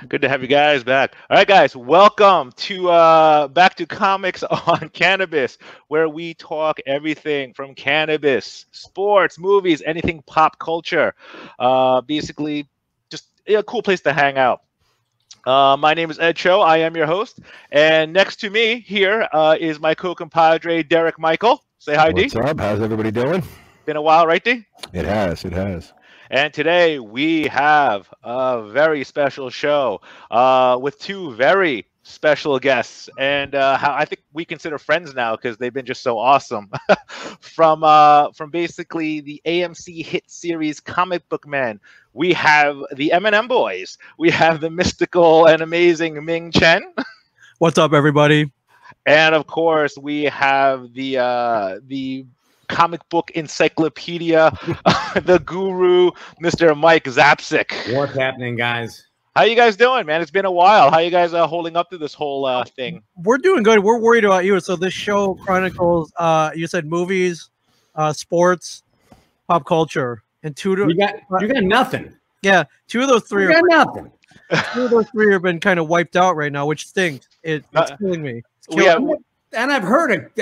Good to have you guys back. All right, guys, welcome to back to Comics on Cannabis, where we talk everything from cannabis, sports, movies, anything pop culture. Basically, just a cool place to hang out. My name is Ed Cho. I am your host, and next to me here is my co-compadre Derek Michael. Say hi, D. What's up? How's everybody doing? Been a while, right, D? It has. It has. And today we have a very special show with two very special guests, and I think we consider friends now because they've been just so awesome. from basically the AMC hit series Comic Book Men, we have the M&M Boys. We have the mystical and amazing Ming Chen. What's up, everybody? And of course, we have the comic book encyclopedia, the guru, Mr. Mike Zapcic. What's happening, guys? How you guys doing, man? It's been a while. How you guys holding up to this whole thing? We're doing good. We're worried about you. So this show chronicles, you said movies, sports, pop culture, and you got nothing. Yeah, two of those three. You got nothing. Two of those three have been kind of wiped out right now, which stinks. It's killing me. And I've heard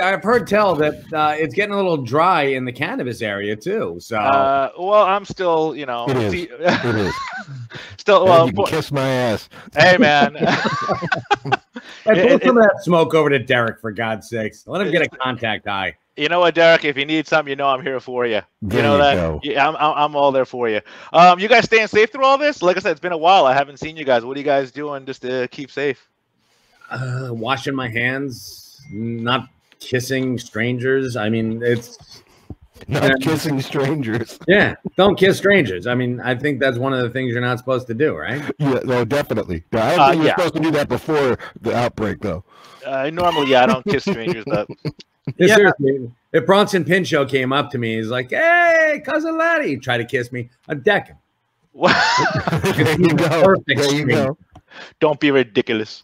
tell that it's getting a little dry in the cannabis area too. So, well, I'm still, It is. It is. Still, well, you can kiss my ass. Hey, man. Hey, put some of that smoke over to Derek, for God's sakes. Let him get a contact high. You know what, Derek? If you need something, you know I'm here for you. There you know that. go. Yeah, I'm all there for you. You guys staying safe through all this? Like I said, it's been a while. I haven't seen you guys. What are you guys doing just to keep safe? Washing my hands. Not kissing strangers. I mean, it's not kissing strangers. Yeah, don't kiss strangers. I mean, I think that's one of the things you're not supposed to do, right? Yeah, no, definitely. I don't think you're supposed to do that before the outbreak, though. Normally, yeah, I don't kiss strangers, but yeah. Seriously, if Bronson Pinchot came up to me, he's like, "Hey, cousin Laddie," try to kiss me, I'd deck him. There you go. There you go. Don't be ridiculous.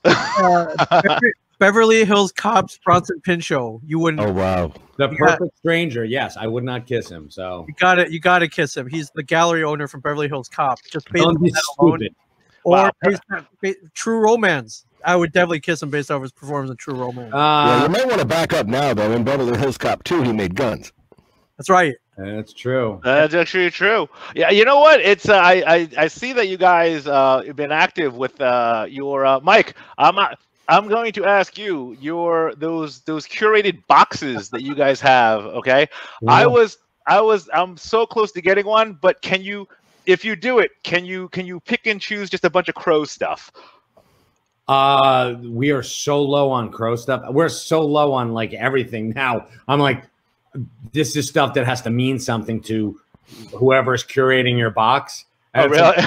Beverly Hills Cops, Bronson Pinchot. You wouldn't. Oh wow. The perfect stranger. Yes, I would not kiss him. So you gotta kiss him. He's the gallery owner from Beverly Hills Cop. Just based don't be stupid. Or True Romance. I would definitely kiss him based off his performance in True Romance. Yeah, you might want to back up now, though. In Beverly Hills Cop 2, he made guns. That's right. That's true. That's actually true. Yeah, you know what? It's I see that you guys have been active with your Mike. I'm going to ask you those curated boxes that you guys have. Okay, yeah. I'm so close to getting one, but can you, if you do it, can you pick and choose just a bunch of Crow stuff? We are so low on Crow stuff. We're so low on like everything now. I'm like, this is stuff that has to mean something to whoever's curating your box. Oh, really?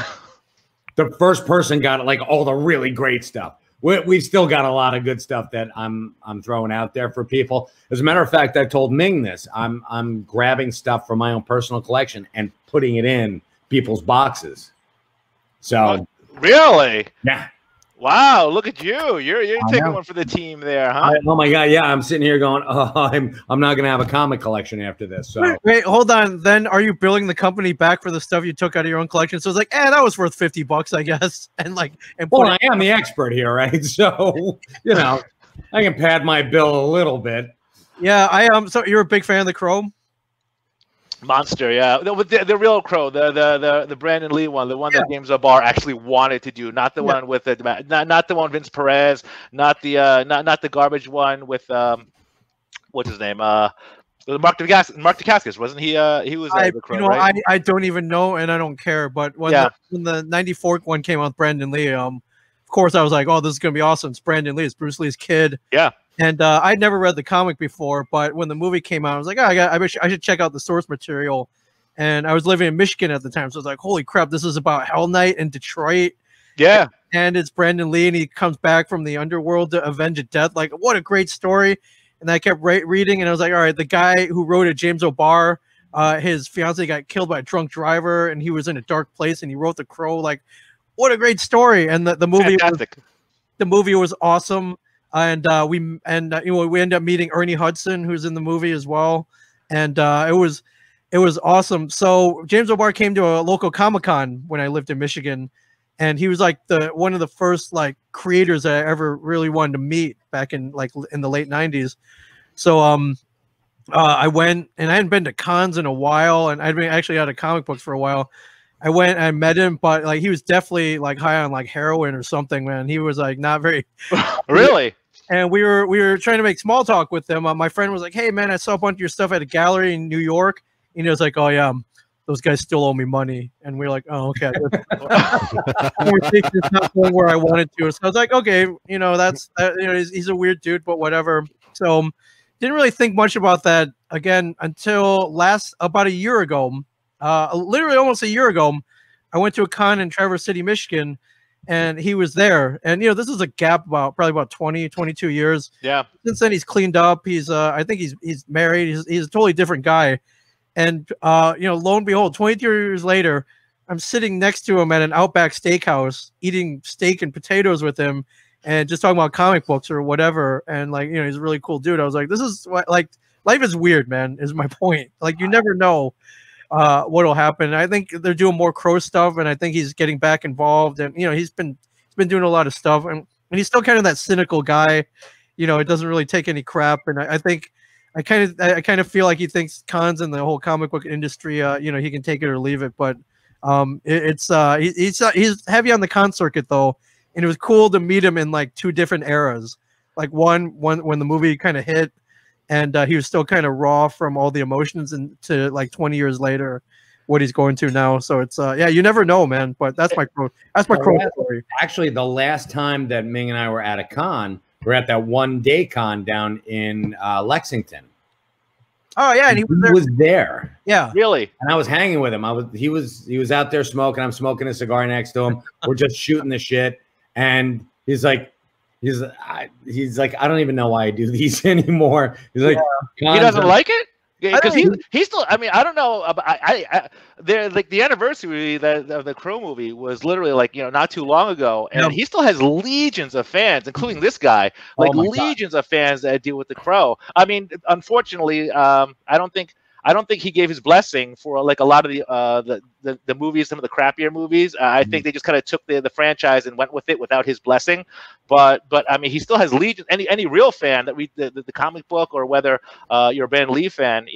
The first person got like all the really great stuff. We've still got a lot of good stuff that I'm throwing out there for people. As a matter of fact, I told Ming this. I'm grabbing stuff from my own personal collection and putting it in people's boxes. So really, yeah. Wow, look at you! You're taking one for the team there, huh? Oh my God, yeah! I'm sitting here going, oh, I'm not going to have a comic collection after this. So wait, hold on. Then are you billing the company back for the stuff you took out of your own collection? So it's like, that was worth $50, I guess. Well, I am the expert here, right? So you know, I can pad my bill a little bit. Yeah, I am. So you're a big fan of the Crow? Monster, yeah. The real Crow, the Brandon Lee one, the one that James O'Barr actually wanted to do, not the one with not the one Vince Perez, not the garbage one with what's his name, Mark Dacascos, wasn't he? He was the Crow, right? I don't even know, and I don't care. But when the '94 one came out with Brandon Lee, of course I was like, oh, this is gonna be awesome. It's Brandon Lee, it's Bruce Lee's kid. Yeah. And I'd never read the comic before, but when the movie came out, I was like, I should check out the source material. And I was living in Michigan at the time, so I was like, holy crap, this is about Hell Night in Detroit. Yeah. And it's Brandon Lee, and he comes back from the underworld to avenge a death. Like, what a great story. And I kept reading, and I was like, all right, the guy who wrote it, James O'Barr, his fiance got killed by a drunk driver, and he was in a dark place, and he wrote The Crow. Like, what a great story. And the movie was awesome. And we ended up meeting Ernie Hudson, who's in the movie as well, and it was awesome. So James O'Barr came to a local Comic-Con when I lived in Michigan, and he was like one of the first like creators that I ever really wanted to meet back in the late 90s. So I went, and I hadn't been to cons in a while, and I'd been actually out of comic books for a while. I went and I met him, but like he was definitely like high on like heroin or something, man. He was like not very really. And we were trying to make small talk with them. My friend was like, "Hey, man, I saw a bunch of your stuff at a gallery in New York." And he was like, "Oh yeah, those guys still owe me money." And we were like, "Oh, okay." Conversation's not going where I wanted to. So I was like, "Okay, you know, he's a weird dude, but whatever." So didn't really think much about that again until about a year ago. Literally almost a year ago, I went to a con in Traverse City, Michigan, and he was there. And this is a gap probably about 20, 22 years. Yeah. Since then he's cleaned up. I think he's married. He's a totally different guy. And lo and behold, 22 years later, I'm sitting next to him at an Outback Steakhouse eating steak and potatoes with him and just talking about comic books or whatever. And like, he's a really cool dude. I was like, this is what, like, life is weird, man, is my point. Like, you never know what'll happen. I think they're doing more Crow stuff, and I think he's getting back involved. And he's been doing a lot of stuff, and he's still kind of that cynical guy. It doesn't really take any crap. And I think I kind of feel like he thinks cons and the whole comic book industry, he can take it or leave it. But he's heavy on the con circuit though, and it was cool to meet him in like two different eras. Like one when the movie kind of hit. And he was still kind of raw from all the emotions, and to like 20 years later, what he's going to now. So it's you never know, man. But that's my Crow story. Actually, the last time that Ming and I were at a con, we're at that one-day con down in Lexington. Oh yeah, and he was there. Yeah, really. And I was hanging with him. He was out there smoking. I'm smoking a cigar next to him. We're just shooting the shit, and he's like, I don't even know why I do these anymore. He's like, he doesn't like it because he's still. I mean, I don't know. They're like the anniversary of the Crow movie was literally like not too long ago, and he still has legions of fans, including this guy. Like legions of fans that deal with the Crow. I mean, unfortunately, I don't think he gave his blessing for like a lot of the movies, some of the crappier movies. I think they just kind of took the franchise and went with it without his blessing. But I mean, he still has legion. Any real fan that read the comic book, or whether you're a Ben Lee fan,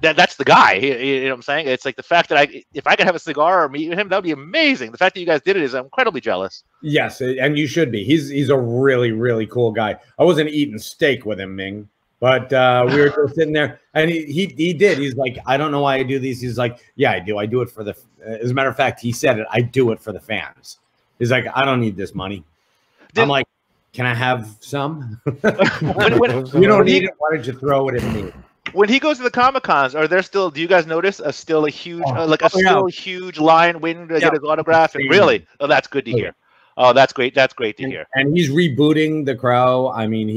that's the guy. You know what I'm saying? It's like the fact that if I could have a cigar or meet him, that would be amazing. The fact that you guys did it is I'm incredibly jealous. Yes, and you should be. He's a really, really cool guy. I wasn't eating steak with him, Ming. But we were just sitting there, and he did. He's like, I don't know why I do these. He's like, yeah, I do. I do it for as a matter of fact, he said it. I do it for the fans. He's like, I don't need this money. I'm like, can I have some? You don't need it. Why did you throw it at me? When he goes to the Comic Cons, are there still? Do you guys notice still a huge huge line waiting to get his autograph? And really, that's good to hear. Oh, that's great. That's great to hear. And he's rebooting the Crow. I mean,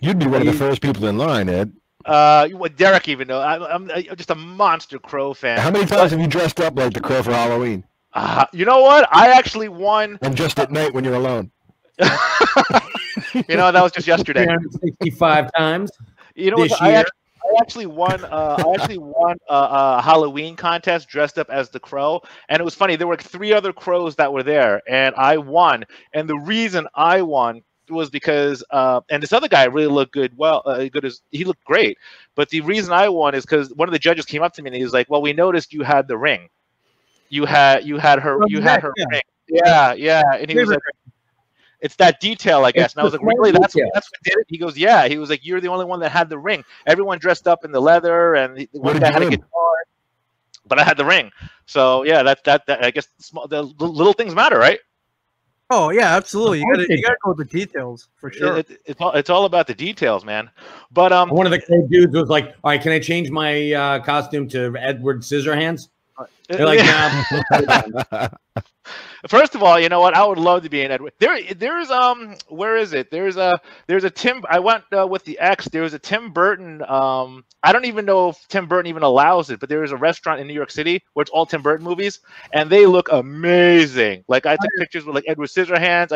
You'd be one of the first people in line, Ed. Derek even know. I'm just a monster Crow fan. How many times have you dressed up like the Crow for Halloween? You know what? I actually won. And just at night when you're alone. That was just yesterday. 65 times. You know what? I actually won. I actually won a Halloween contest dressed up as the Crow, and it was funny. There were 3 other Crows that were there, and I won. And the reason I won was because and this other guy really looked good. He looked great, but the reason I won is because one of the judges came up to me and he was like, "Well, we noticed you had the ring. You had her ring. Yeah." And he was like, "It's that detail, I guess." And I was like, "Really? That's what did it?" He goes, "Yeah." He was like, "You're the only one that had the ring. Everyone dressed up in the leather, and one guy had a guitar, but I had the ring." So yeah, that I guess the little things matter, right? Oh yeah, absolutely. You gotta go with the details for sure. It's all about the details, man. But one of the dudes was like, "All right, can I change my costume to Edward Scissorhands?" They're like, "Nah." First of all, you know what? I would love to be an Edward. There's where is it? There's a Tim. I went with the ex. There was a Tim Burton. I don't even know if Tim Burton even allows it, but there is a restaurant in New York City where it's all Tim Burton movies, and they look amazing. Like I took pictures with like Edward Scissorhands.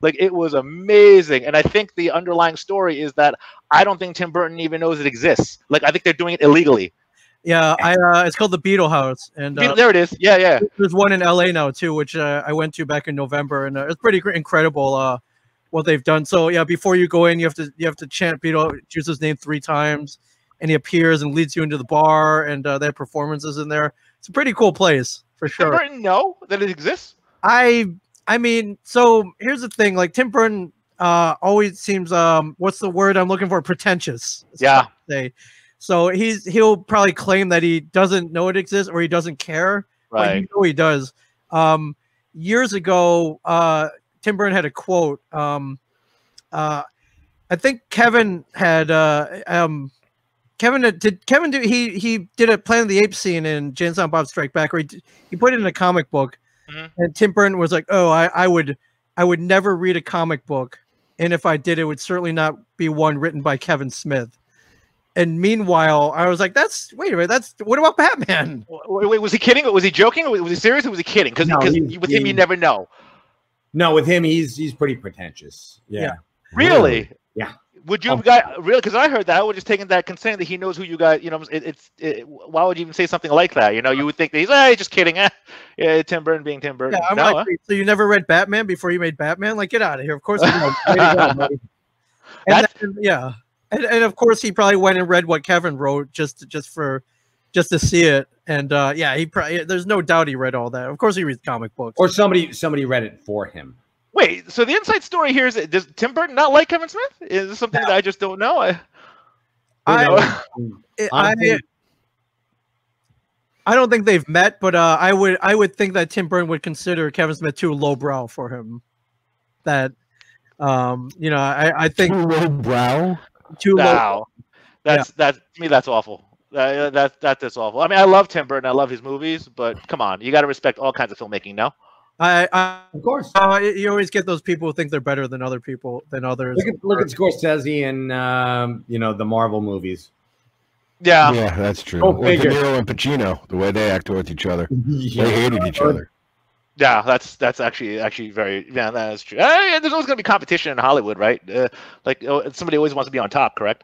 It was amazing, and I think the underlying story is that I don't think Tim Burton even knows it exists. Like I think they're doing it illegally. Yeah, it's called the Beetle House, and there it is. Yeah. There's one in LA now too, which I went to back in November, and it's pretty incredible what they've done. So yeah, before you go in, you have to chant Beetlejuice's name 3 times, and he appears and leads you into the bar, and they have performances in there. It's a pretty cool place for sure. Tim Burton know that it exists? I mean, so here's the thing: like Tim Burton always seems what's the word I'm looking for? Pretentious. Yeah. Say. So he'll probably claim that he doesn't know it exists or he doesn't care. Right. But he does. Years ago, Tim Burton had a quote. I think Kevin had Kevin do he did a Planet of the Apes scene in Jay and Silent Bob Strike Back, where he put it in a comic book, and Tim Burton was like, "Oh, I would never read a comic book, and if I did, it would certainly not be one written by Kevin Smith." And meanwhile, I was like, wait a minute, what about Batman? Wait, was he kidding? Was he joking? Was he serious? Or was he kidding? Because with him, you never know. No, with him, he's pretty pretentious. Yeah. Really? Yeah. Would you guys really? Because I heard that. I would just taken that consent that he knows who you guys. You know, why would you even say something like that? You know, you would think that he's just kidding. Yeah, Tim Burton being Tim Burton. Yeah, so you never read Batman before you made Batman? Like, get out of here! Of course, you know. Way to go, buddy. And of course he probably went and read what Kevin wrote just to see it. And he probably, there's no doubt he read all that. Of course he reads comic books. Or somebody read it for him. Wait, so the inside story here is, does Tim Burton not like Kevin Smith? Is this something that I just don't know? I don't think they've met, but I would think that Tim Burton would consider Kevin Smith too lowbrow for him. That I think too lowbrow. Too low. That's to me that's awful. That's awful. I mean, I love Tim Burton. I love his movies, but come on, you got to respect all kinds of filmmaking. No. Of course. You always get those people who think they're better than others. Look at Scorsese and the Marvel movies. Yeah, that's true. Or De Niro and Pacino, the way they act towards each other, they hated each other. Yeah, that's actually very that is true. There's always going to be competition in Hollywood, right? Somebody always wants to be on top, correct?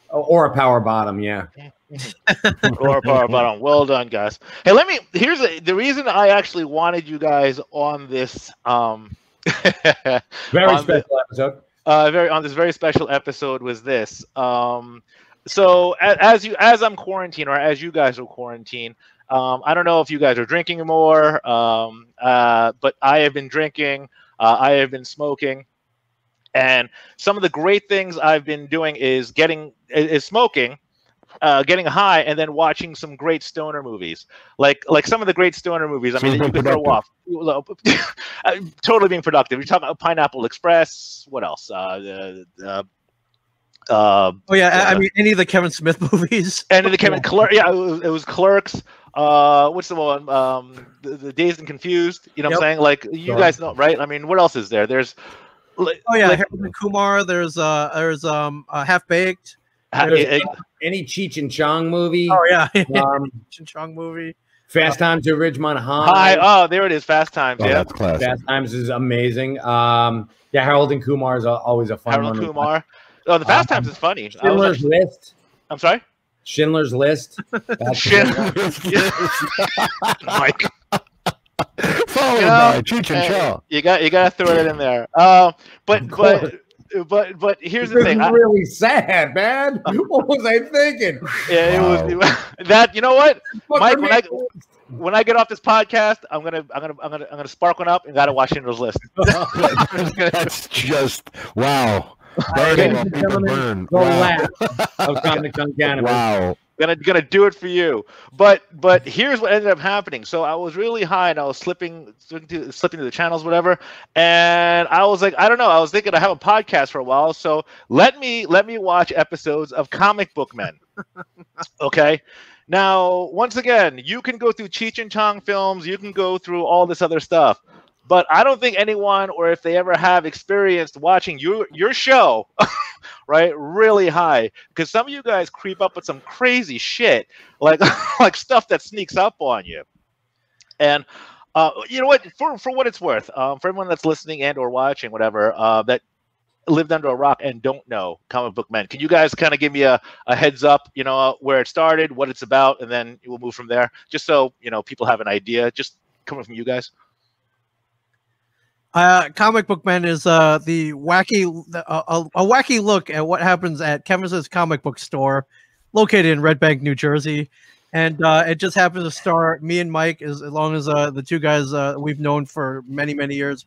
Or a power bottom, yeah. Or a power bottom. Well done, guys. Hey, here's the reason I actually wanted you guys on this very special episode. On this very special episode was this. So as I'm quarantined, or as you guys are quarantined, I don't know if you guys are drinking more, but I have been drinking. I have been smoking. And some of the great things I've been doing is smoking, getting high, and then watching some great stoner movies. Like some of the great stoner movies. I mean, you could throw off. Totally being productive. You're talking about Pineapple Express. What else? I mean, any of the Kevin Smith movies. Any of the Kevin Clerks. Yeah, it was Clerks. What's the one? The Dazed and Confused. You know what I'm saying? Like you guys know, right? I mean, what else is there? There's. Harold and Kumar. There's Half Baked. Any Cheech and Chong movie. Oh yeah, Cheech and Chong movie. Fast Times at Ridgemont High. Oh, there it is. Fast Times. Yeah, that's classic. Fast Times is amazing. Harold and Kumar is always a fun one. Harold and Kumar. Oh, the Fast Times is funny. Schindler's List. I'm sorry. Schindler's List. Schindler's List. Mike. Followed by Cheech and Chong. You got to throw it in there. But here's the thing. Really sad, man. What was I thinking? Yeah, it was that. You know what, Mike? When I get off this podcast, I'm gonna spark one up and gotta watch Schindler's List. That's just wow. Burn. Wow. On Cannabis. Wow. Gonna do it for you. But here's what ended up happening. So I was really high and I was slipping to the channels, whatever. And I was like, I don't know. I was thinking I have a podcast for a while. So let me watch episodes of Comic Book Men. Okay. Now, once again, you can go through Cheech and Chong films. You can go through all this other stuff. But I don't think anyone, or if they ever have experienced watching your show, right, really high, because some of you guys creep up with some crazy shit, like stuff that sneaks up on you. And you know what? For what it's worth, for everyone that's listening and or watching, whatever, that lived under a rock and don't know Comic Book Men, can you guys kind of give me a heads up, where it started, what it's about, and then we'll move from there, just so people have an idea, just coming from you guys? Comic Book Men is a wacky look at what happens at Kevin's comic book store, located in Red Bank, New Jersey, and it just happens to star me and Mike, as long as the two guys we've known for many, many years,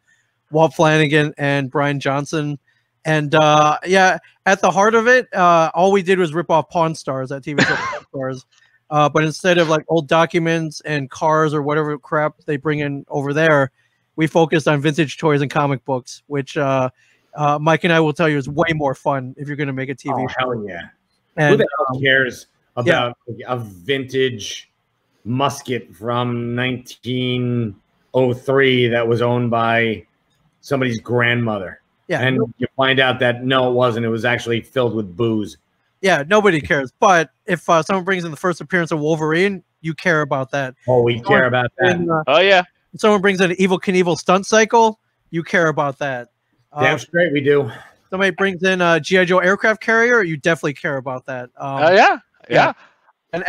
Walt Flanagan and Brian Johnson. And yeah, at the heart of it, all we did was rip off Pawn Stars, that TV show Pawn Stars. But instead of like old documents and cars or whatever crap they bring in over there, we focused on vintage toys and comic books, which Mike and I will tell you is way more fun if you're going to make a TV show. Hell yeah. And, who the hell cares about a vintage musket from 1903 that was owned by somebody's grandmother? Yeah, and you find out that no, it wasn't. It was actually filled with booze. Yeah, nobody cares. But if someone brings in the first appearance of Wolverine, you care about that. Oh, we care about that. Oh, yeah. If someone brings in an Evel Knievel stunt cycle, you care about that. Damn straight we do. Somebody brings in a G.I. Joe aircraft carrier, you definitely care about that. Yeah. And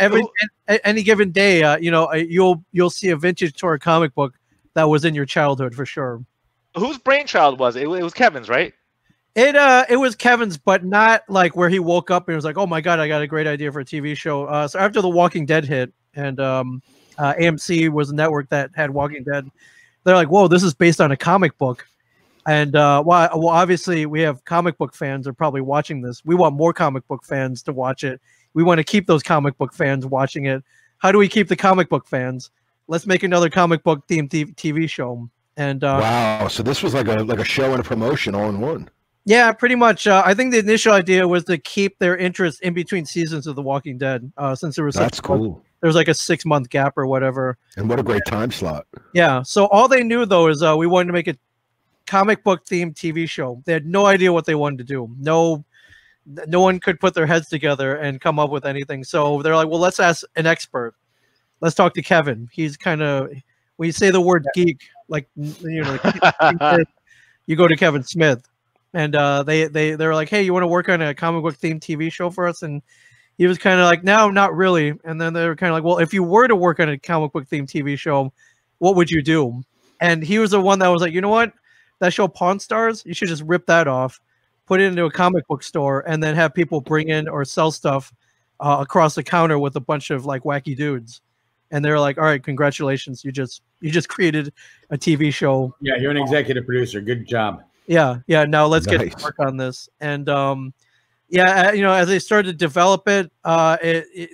any given day, you'll see a vintage toy comic book that was in your childhood for sure. Whose brainchild was it? It was Kevin's, right? It was Kevin's, but not like where he woke up and was like, "Oh my god, I got a great idea for a TV show." So after The Walking Dead hit, and AMC was a network that had Walking Dead, they're like, "Whoa, this is based on a comic book." And well, obviously we have comic book fans are probably watching this. We want more comic book fans to watch it. We want to keep those comic book fans watching it. How do we keep the comic book fans? Let's make another comic book themed TV show. And wow, so this was like a show and a promotion all in one. Yeah, pretty much. I think the initial idea was to keep their interest in between seasons of The Walking Dead, since there was cool. There was like a 6-month gap or whatever. And what a great time slot. Yeah. So all they knew though is we wanted to make a comic book themed TV show. They had no idea what they wanted to do. No one could put their heads together and come up with anything. So they're like, well, let's ask an expert. Let's talk to Kevin. He's kind of, when you say the word geek, like you go to Kevin Smith, and they're like, hey, you want to work on a comic book themed TV show for us? And he was kind of like, no, not really. And then they were kind of like, well, if you were to work on a comic book themed TV show, what would you do? And he was the one that was like, you know what, that show Pawn Stars, you should just rip that off, put it into a comic book store, and then have people bring in or sell stuff across the counter with a bunch of like wacky dudes. And they're like, all right, congratulations, you just created a TV show. Yeah, you're an executive producer. Good job. Yeah. Now let's get to work on this. And as they started to develop it,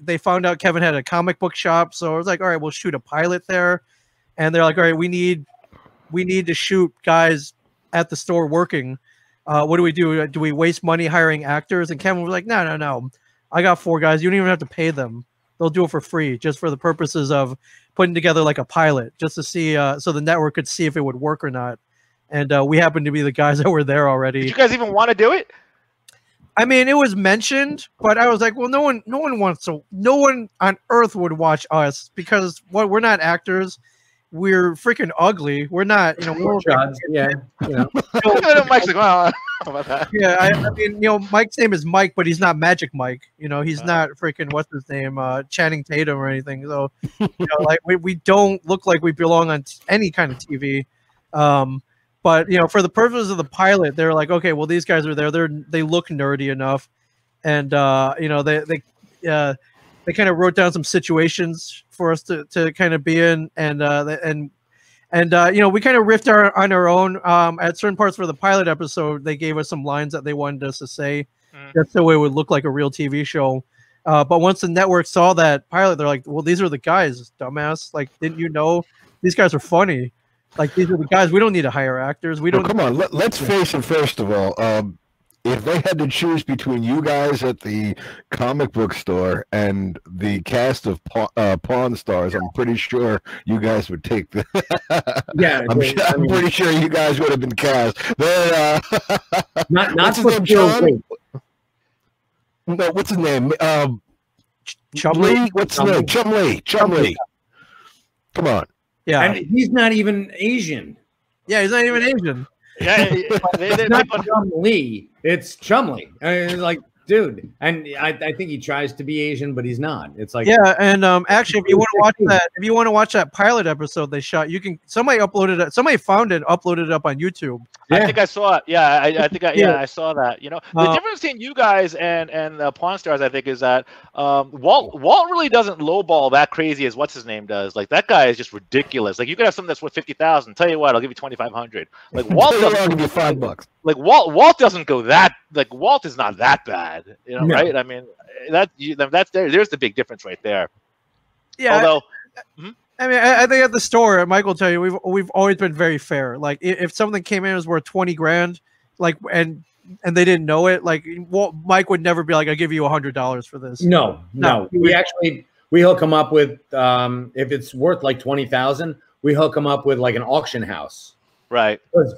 they found out Kevin had a comic book shop, so it was like, all right, we'll shoot a pilot there. And they're like, all right, we need to shoot guys at the store working. What do we do? Do we waste money hiring actors? And Kevin was like, no. I got 4 guys. You don't even have to pay them. They'll do it for free, just for the purposes of putting together like a pilot, just to see, so the network could see if it would work or not. And we happened to be the guys that were there already. Did you guys even want to do it? I mean, it was mentioned, but I was like, well, no one on earth would watch us because we're not actors. We're freaking ugly. We're not, we're John, yeah. Mike's like, wow, how about that? Yeah, I mean, Mike's name is Mike, but he's not Magic Mike. He's not freaking what's his name, Channing Tatum or anything. So, like we don't look like we belong on any kind of TV. But for the purpose of the pilot, they're like, okay, well, these guys are there. They look nerdy enough, and they kind of wrote down some situations for us to kind of be in, and we kind of riffed on our own. At certain parts for the pilot episode, they gave us some lines that they wanted us to say, just so it would look like a real TV show. But once the network saw that pilot, they're like, well, these are the guys, dumbass. Like, didn't you know these guys are funny? Like, these are the guys. We don't need to hire actors. We don't. Well, come on, let's face it. First of all, if they had to choose between you guys at the comic book store and the cast of Pawn Stars, I'm pretty sure you guys would take the. Yeah, I'm pretty sure you guys would have been cast. Not for John. No, what's his name? Chumley. What's his name? Chumley. Come on. Yeah, and he's not even Asian. Yeah, he's not even Asian. Yeah, It's not Chumlee. It's Chumlee. It's like, dude, and I think he tries to be Asian, but he's not. It's like, yeah, and actually, if you want to watch that pilot episode they shot, you can. Somebody uploaded it. Somebody found it, uploaded it up on YouTube. I think I saw it. Yeah, I saw that. You know, the difference between you guys and Pawn Stars, I think, is that Walt really doesn't lowball that crazy as what's his name does. Like that guy is just ridiculous. Like you could have something that's worth 50,000. Tell you what, I'll give you 2,500. Like Walt doesn't give you $5. Like Walt doesn't go that. Like Walt is not that bad. You know, right? I mean, that's there's the big difference right there. Yeah. Although. I mean, I think at the store, Mike will tell you, we've always been very fair. Like, if something came in and was worth 20 grand, like, and they didn't know it, like, Mike would never be like, "I'll give you $100 for this." No. We hook them up with if it's worth like 20,000, we hook them up with like an auction house, right? Because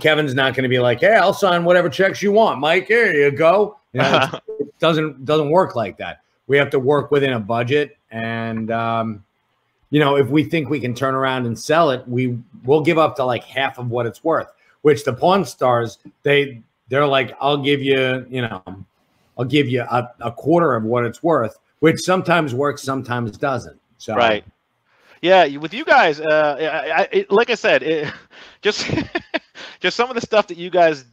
Kevin's not going to be like, "Hey, I'll sign whatever checks you want, Mike. Here you go." It doesn't work like that. We have to work within a budget, and if we think we can turn around and sell it, we'll give up to like half of what it's worth. Which the Pawn Stars, they're like, I'll give you a quarter of what it's worth, which sometimes works, sometimes doesn't. So right, yeah. With you guys, like I said, just some of the stuff that you guys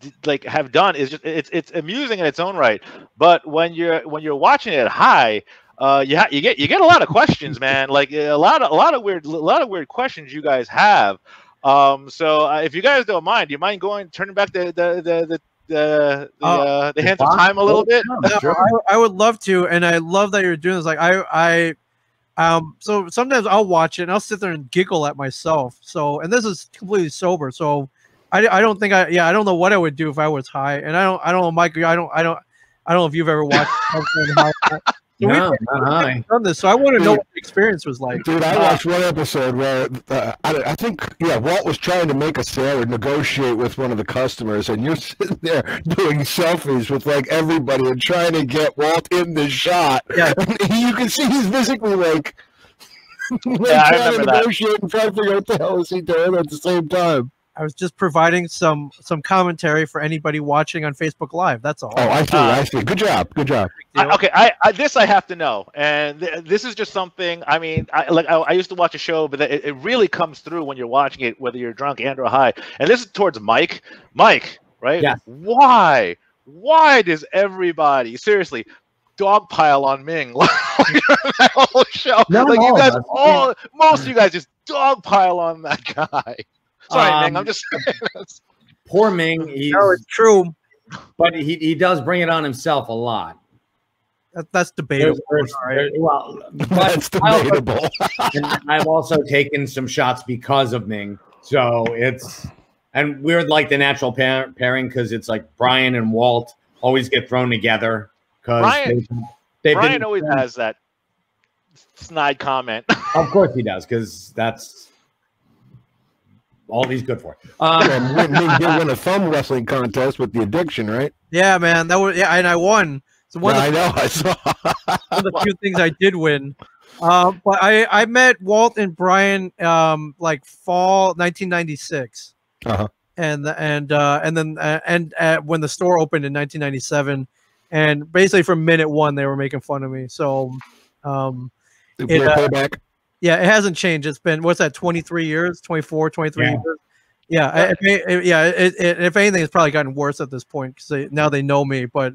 have done is just it's amusing in its own right. But when you're watching it high. You get a lot of questions, man. Like a lot of weird questions you guys have. So if you guys don't mind, do you mind turning back the hands of time a little bit? Sure. I would love to, and I love that you're doing this. Like so sometimes I'll watch it and I'll sit there and giggle at myself. So, and this is completely sober. So I don't think I don't know what I would do if I was high. And I don't know, Mike. I don't know if you've ever watched something high. So no, not high. Done this, so I want to know what the experience was like. Dude, I watched one episode where I think Walt was trying to make a sale or negotiate with one of the customers, and you're sitting there doing selfies with like everybody and trying to get Walt in the shot. Yeah, and you can see he's physically like, I remember that. Negotiate and trying to figure out what the hell is he doing at the same time. I was just providing some commentary for anybody watching on Facebook Live. That's all. Oh, I see. Good job. Okay, this I have to know, and this is just something. I mean, I used to watch a show, but it really comes through when you're watching it, whether you're drunk and or high. And this is towards Mike, right? Yeah. Why does everybody seriously dogpile on Ming that whole show? You guys most of you guys just dogpile on that guy. Sorry, Ming. I'm just saying. Poor Ming. No, it's true, but he does bring it on himself a lot. That's debatable. That's debatable. And I've also taken some shots because of Ming, so and we're like the natural pairing because it's like Brian and Walt always get thrown together because Brian always has that snide comment. Oh, Of course he does, because that's all he's good for. Ming did win a thumb wrestling contest with the Addiction, right? Yeah, man. And I won. So I know. I saw. One of the few things I did win. But I met Walt and Brian like fall 1996. Uh-huh. And then when the store opened in 1997, and basically from minute one they were making fun of me. So Payback. Yeah, it hasn't changed. It's been, what's that, 23 years, 24, 23 years? Yeah, if anything, it's probably gotten worse at this point because now they know me. But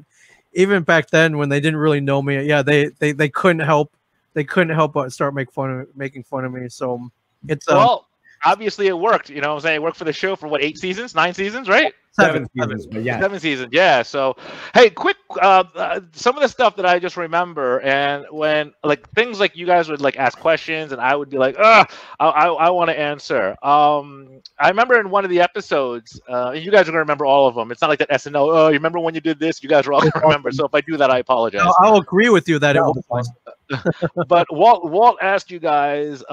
even back then, when they didn't really know me, yeah, they couldn't help but start making fun of me. So it's well, obviously it worked. You know what I'm saying? It worked for the show for what, 8 seasons, 9 seasons, right? 7 seasons, but yeah. 7 seasons, yeah. So, hey, quick, some of the stuff that I just remember, and when like things like you guys would like ask questions, and I would be like, I want to answer. I remember in one of the episodes, you guys are gonna remember all of them. It's not like that SNL. Oh, you remember when you did this? You guys are all gonna remember. So if I do that, I apologize. I'll agree with you that it was. But Walt asked you guys,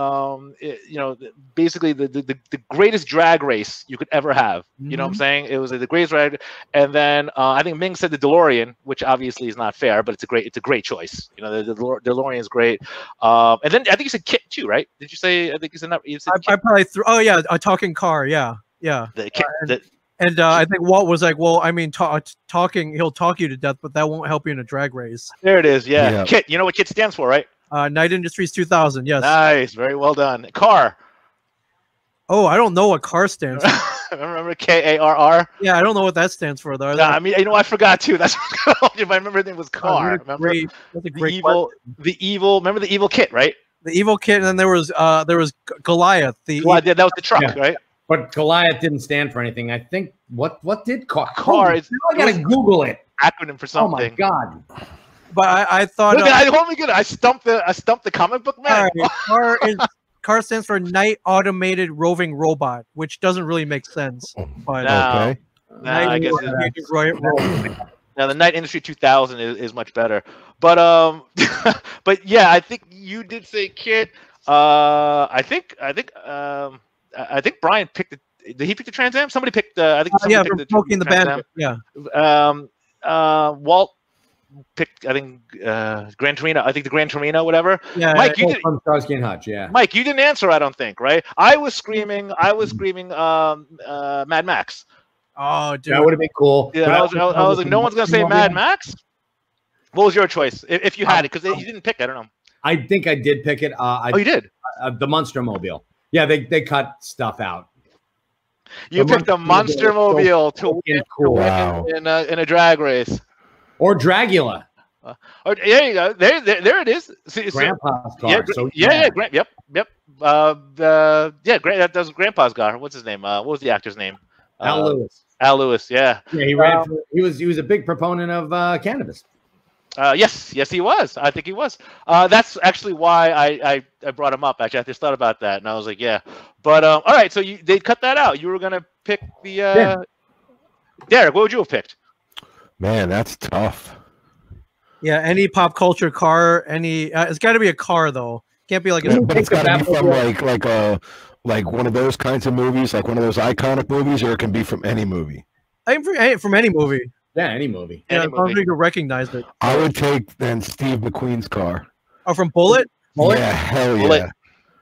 basically the greatest drag race you could ever have. You know what I'm saying? It was the greatest drag, and then I think Ming said the DeLorean, which obviously is not fair, but it's a great choice. You know, the DeLorean is great. And then I think you said Kit too, right? Did you say? I think you said that. You said I probably threw. Oh yeah, a talking car. Yeah. The Kit, And I think Walt was like, well, I mean, talking, he'll talk you to death, but that won't help you in a drag race. There it is. Yeah. Yeah. KIT. You know what KIT stands for, right? Night Industries 2000. Yes. Nice. Very well done. CAR. Oh, I don't know what CAR stands for. Remember KARR? Yeah, I don't know what that stands for though. Nah, I mean, you know, I forgot too. That's what if I remember his name was CAR. Remember That's a great the evil. Remember the evil KIT, right? The evil kid, and then there was Goliath. Well, that was the truck, right? But Goliath didn't stand for anything. I think what did CAR? CAR is. Now I gotta Google it. Acronym for something. Oh my god! But I thought. Look, I stumped the comic book man. All right, CAR stands for Night Automated Roving Robot, which doesn't really make sense. But No, I guess now the Night Industry 2000 is much better. But but yeah, I think you did say KIT. I think Brian picked the. Did he pick the Trans Am? Somebody picked. I think somebody picked the Smoking the Trans Am. Bandit. Yeah. Walt picked. I think Gran Torino. I think the Gran Torino, whatever. Yeah. Mike, you did. From Starsky and Hutch, yeah. Mike, you didn't answer. I don't think. Right? I was screaming. Mad Max. Oh, dude. That would have been cool. Yeah, I was like, no one's gonna say Mad Max. What was your choice if you had it? Because you didn't pick. I don't know. I think I did pick it. Oh, you did. The Monster Mobile. Yeah, they cut stuff out. You picked the Monster Mobile to win, cool. in a drag race. Or Dragula. Or there you go. There it is. See, Grandpa's car. Yeah, So yeah. Yep. That was Grandpa's car. What's his name? What was the actor's name? Al Lewis. Al Lewis. Yeah. Yeah, he ran. He was a big proponent of cannabis. Yes, he was. I think he was. That's actually why I brought him up. Actually, I just thought about that, and I was like, yeah. But all right, so they cut that out. You were gonna pick the Derek. What would you have picked? Man, that's tough. Yeah, any pop culture car, any it's got to be a car though. Can't be like a. But it's got to be from like one of those kinds of movies, like one of those iconic movies, or it can be from any movie. From any movie. Yeah, any movie. Yeah, as long as you can recognize it. I would take then Steve McQueen's car. Oh, from Bullet? Yeah, hell yeah. Bullet.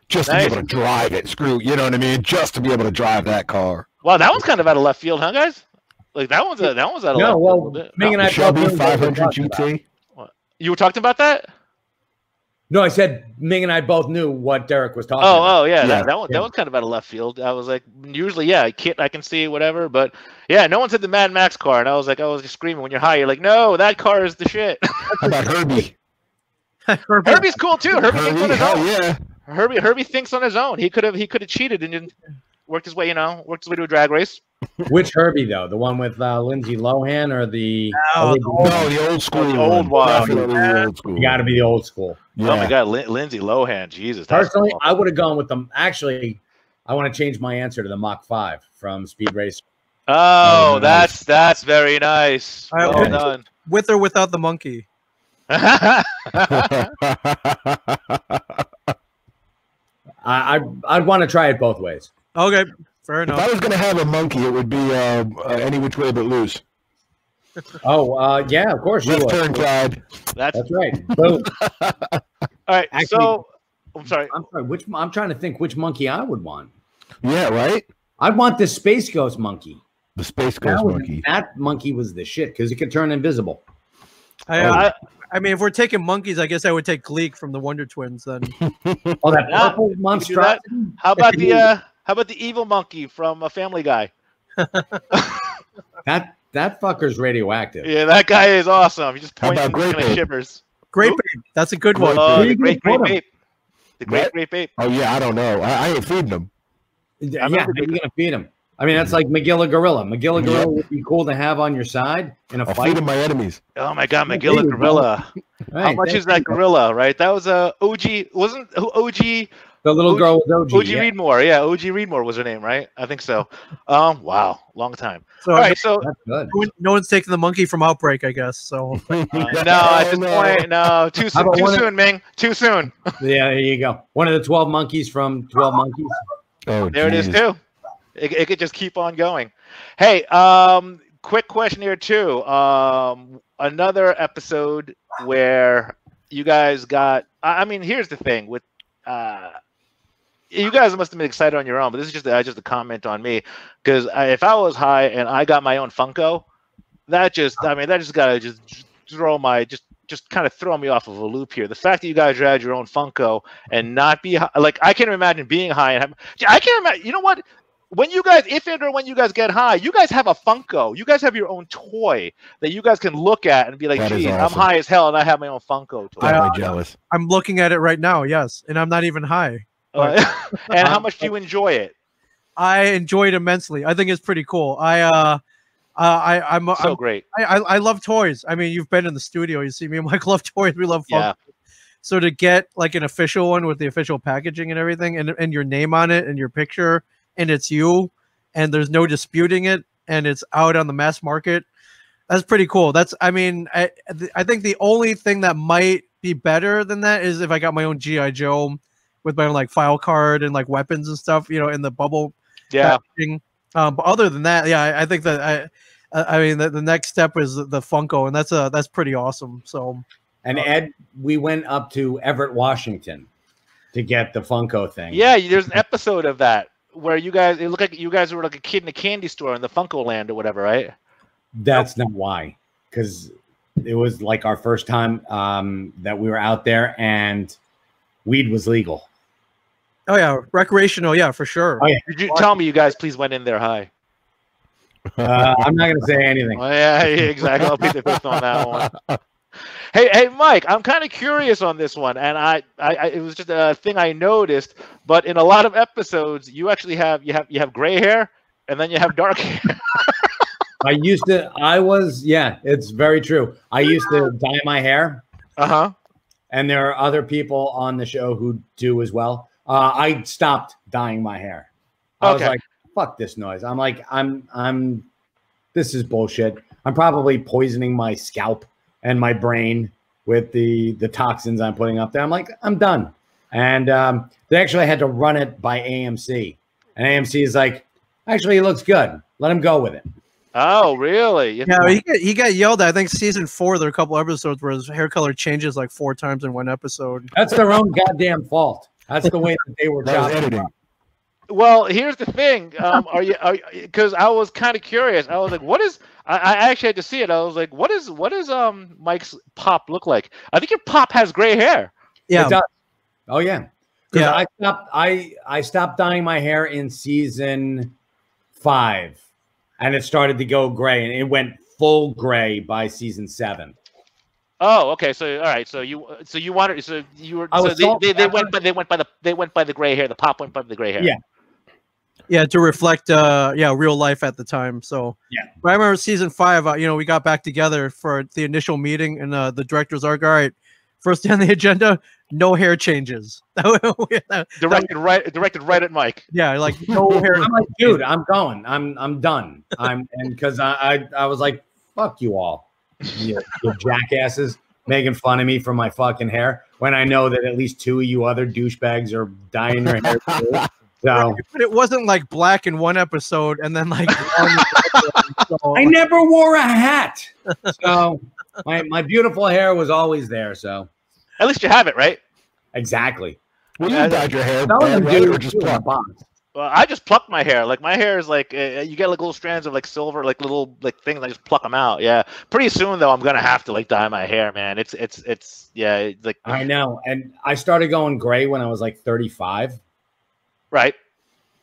Just to be able to drive it. You know what I mean? Just to be able to drive that car. Wow, that one's kind of out of left field, huh, guys? Like that one's out of left field. Ming and I Shelby 500 GT. You were talking about that? No, I said Ming and I both knew what Derek was talking about. Oh, yeah. That one's kind of out of left field. I was like, usually, yeah, KIT, I can see whatever, but yeah, no one said the Mad Max car, and I was just screaming when you're high. You're like, no, that car is the shit. How about Herbie? Herbie's cool too. Herbie thinks on his own. Yeah. Herbie thinks on his own. He could have cheated and didn't worked his way to a drag race. Which Herbie though? The one with Lindsay Lohan or the the old school, the old one. Definitely the old school. You got to be the old school. Yeah. Oh my God, Lindsay Lohan, Jesus. Personally, I would have gone with them. Actually, I want to change my answer to the Mach 5 from Speed Racer. Oh, that's very nice. Well done. With or without the monkey? I'd want to try it both ways. Okay, fair enough. If I was going to have a monkey, it would be Any Which Way But Loose. Yeah, of course. Left turn, Clyde. That's right. Boom. All right. Actually, so I'm sorry. I'm trying to think which monkey I would want. Yeah, right. I'd want the Space Ghost monkey. The Space Ghost monkey. That monkey was the shit because it could turn invisible. I mean, if we're taking monkeys, I guess I would take Gleek from the Wonder Twins then. Oh, that purple monstrosity. How about the evil monkey from Family Guy? That fucker's radioactive. Yeah, that guy is awesome. He just How points about Grape and Ape? shivers. Grape Ape. That's a good one. The great ape. The great ape. Oh yeah, I don't know. I ain't feeding them. Yeah, how are you gonna feed him? I mean, that's like Magilla Gorilla. Magilla Gorilla would be cool to have on your side in a I'll fight. feed them my enemies. Oh my God, Magilla Gorilla. Right, How much is that gorilla? Right, that was OG. Wasn't OG? The little girl with OG. OG Readmore. Yeah, OG Readmore was her name, right? I think so. Wow, long time. So, all right, so that's good. No one's taking the monkey from Outbreak, I guess. So no, at this point, no, too soon, Ming. Too soon. Yeah, there you go. One of the 12 monkeys from 12 Monkeys. Oh, there it is too. It could just keep on going. Hey, quick question here too. Another episode where you guys got. I mean, here's the thing with you guys must have been excited on your own, but this is just a comment on me, because if I was high and I got my own Funko, that just gotta just throw my just kind of throw me off of a loop here. The fact that you guys had your own Funko and not be like, I can't imagine being high and I can't imagine. You know what? When you guys, if and or when you guys get high, you guys have a Funko. You guys have your own toy that you guys can look at and be like, "Geez, awesome. I'm high as hell, and I have my own Funko toy." I'm jealous. I'm looking at it right now. Yes, and I'm not even high. And how much do you enjoy it? I enjoy it immensely. I think it's pretty cool. I'm great. I love toys. I mean, you've been in the studio. You see me and Mike love toys. We love Funko. Yeah. So to get like an official one with the official packaging and everything, and your name on it and your picture, and it's you, and there's no disputing it, and it's out on the mass market, that's pretty cool. I think the only thing that might be better than that is if I got my own G.I. Joe with my own like file card and like weapons and stuff, in the bubble packaging. But other than that, yeah, I think that the next step is the Funko, and that's pretty awesome. So, and Ed, we went up to Everett, Washington to get the Funko thing. Yeah, there's an episode of that where it looked like you guys were like a kid in a candy store in the Funko Land or whatever, right? That's not why, because it was like our first time that we were out there, and weed was legal. Oh yeah, recreational, yeah, for sure. Oh, yeah. Did you tell me you guys please went in there high? I'm not gonna say anything. Oh, yeah, exactly. I'll be the fifth on that one. Hey, Mike, I'm kind of curious on this one, and it was just a thing I noticed. But in a lot of episodes, you actually have gray hair, and then you have dark hair. It's very true. I used to dye my hair. And there are other people on the show who do as well. I stopped dyeing my hair. I was like, fuck this noise. I'm like, this is bullshit. I'm probably poisoning my scalp and my brain with the toxins I'm putting up there. I'm like, I'm done. And they actually had to run it by AMC. And AMC is like, actually, it looks good. Let him go with it. Oh, really? Yeah, he got yelled at. I think season 4, there are a couple episodes where his hair color changes like 4 times in one episode. That's their own goddamn fault. That's the way that they were editing. Well, here's the thing. Are you? Because I was kind of curious. I was like, what is? I actually had to see it. I was like, what is Mike's pop look like? I think your pop has gray hair. Yeah. It does. Oh yeah. Yeah. I stopped dyeing my hair in season 5, and it started to go gray, and it went full gray by season 7. Oh, okay. So all right. So you wanted. So you were. So they went by the gray hair. The pop went by the gray hair. Yeah. Yeah, to reflect real life at the time. So yeah. But I remember season 5. We got back together for the initial meeting, and the directors are like, all right, first on the agenda, no hair changes. Directed right at Mike. Yeah, like no hair. I'm like, dude, I'm going. I'm done. Because I was like, fuck you all. You jackasses making fun of me for my fucking hair when I know that at least 2 of you other douchebags are dyeing their hair too. So, but it wasn't like black in one episode and then like so. I never wore a hat. So my beautiful hair was always there. So at least you have it, right? Exactly. Well, you dyed your hair. Well, I just plucked my hair. Like my hair is like you get like little strands of like silver, like little like things. I just pluck them out. Yeah. Pretty soon though, I'm gonna have to like dye my hair, man. It's like I know. And I started going gray when I was like 35. Right.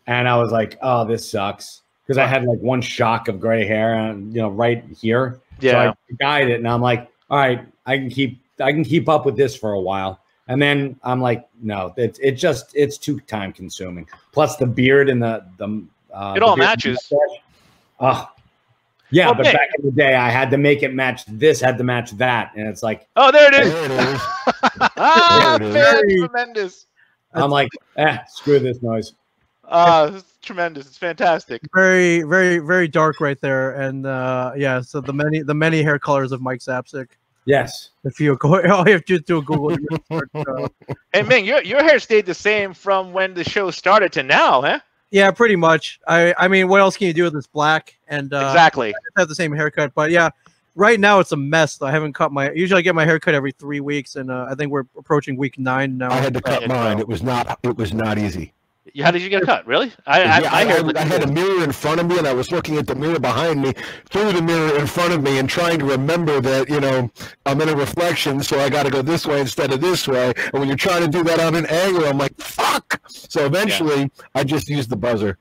And I was like, oh, this sucks because I had like one shock of gray hair, and right here. Yeah. So I dyed it, and I'm like, all right, I can keep up with this for a while. And then I'm like, no, it's too time consuming. Plus the beard and the it all matches. Oh, yeah, but back in the day, I had to make it match this, had to match that, and it's like, oh, there it is. There it is. Very tremendous. I'm like, screw this noise. It's tremendous. It's fantastic. Very, very, very dark right there, and so the many hair colors of Mike Zapcic. Yes. If you go, all you have to do a Google. And Ming, your hair stayed the same from when the show started to now, huh? Yeah, pretty much. I mean, what else can you do with this black? And exactly. I have the same haircut, but yeah, right now it's a mess. I haven't cut my. Usually I get my haircut every 3 weeks, and I think we're approaching week 9 now. I had to cut mine. It was not easy. How did you get a cut? Really? I I heard had a mirror in front of me, and I was looking at the mirror behind me through the mirror in front of me and trying to remember that, I'm in a reflection, so I got to go this way instead of this way. And when you're trying to do that on an angle, I'm like, fuck! So eventually, I just used the buzzer.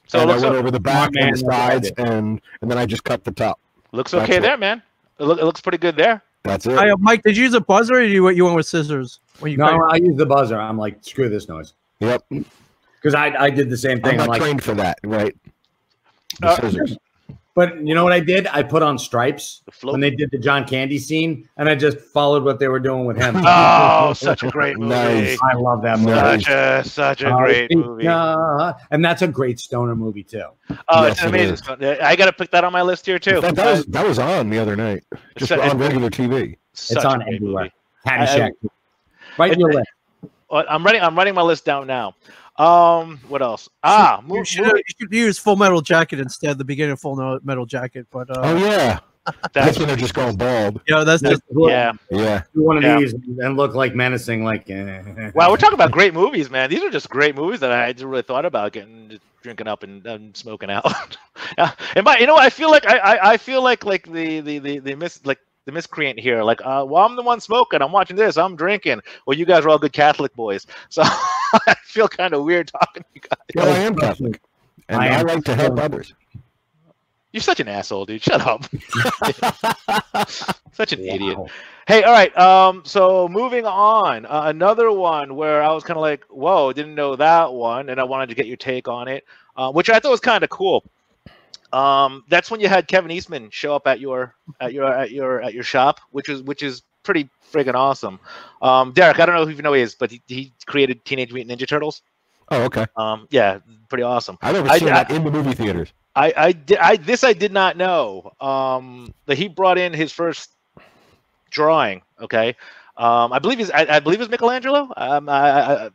So and I went over the back and the sides, and then I just cut the top. Looks okay there, man. It looks pretty good there. That's it. Mike, did you use a buzzer, or you went with scissors? No, I use the buzzer. I'm like, screw this noise. Yep. Because I did the same thing. I'm not trained for that, right? The scissors. But you know what I did? I put on stripes when they did the John Candy scene, and I just followed what they were doing with him. Oh, such a great movie. Nice. I love that movie. Such a great movie. And that's a great stoner movie, too. Oh, Yes, it's an amazing. I got to put that on my list here, too. That was on the other night, just on regular TV. It's on everywhere. Caddyshack. Right in your list. I'm writing my list down now. What else? You should use Full Metal Jacket instead. The beginning of Full Metal Jacket, but oh yeah, that's when they're just going bald. Yeah, that's just yeah. Do one of these and look like menacing, like. Wow, we're talking about great movies, man. These are just great movies that I hadn't really thought about drinking up and smoking out. And you know what? I feel like I feel like the miscreant here, like, well, I'm the one smoking. I'm watching this. I'm drinking. Well, you guys are all good Catholic boys, so I feel kind of weird talking to you guys. Well, I am Catholic, and I like to help others. You're such an asshole, dude. Shut up. Such an idiot. Hey, all right. So moving on, another one where I was kind of like, whoa, didn't know that one, and I wanted to get your take on it, which I thought was kind of cool. That's when you had Kevin Eastman show up at your shop, which is pretty friggin' awesome. Derek, I don't know if you know who he is, but he created Teenage Mutant Ninja Turtles. Oh, okay. Yeah, pretty awesome. I've never seen that in the movie theaters. I did not know that he brought in his first drawing. Okay. I believe it's Michelangelo.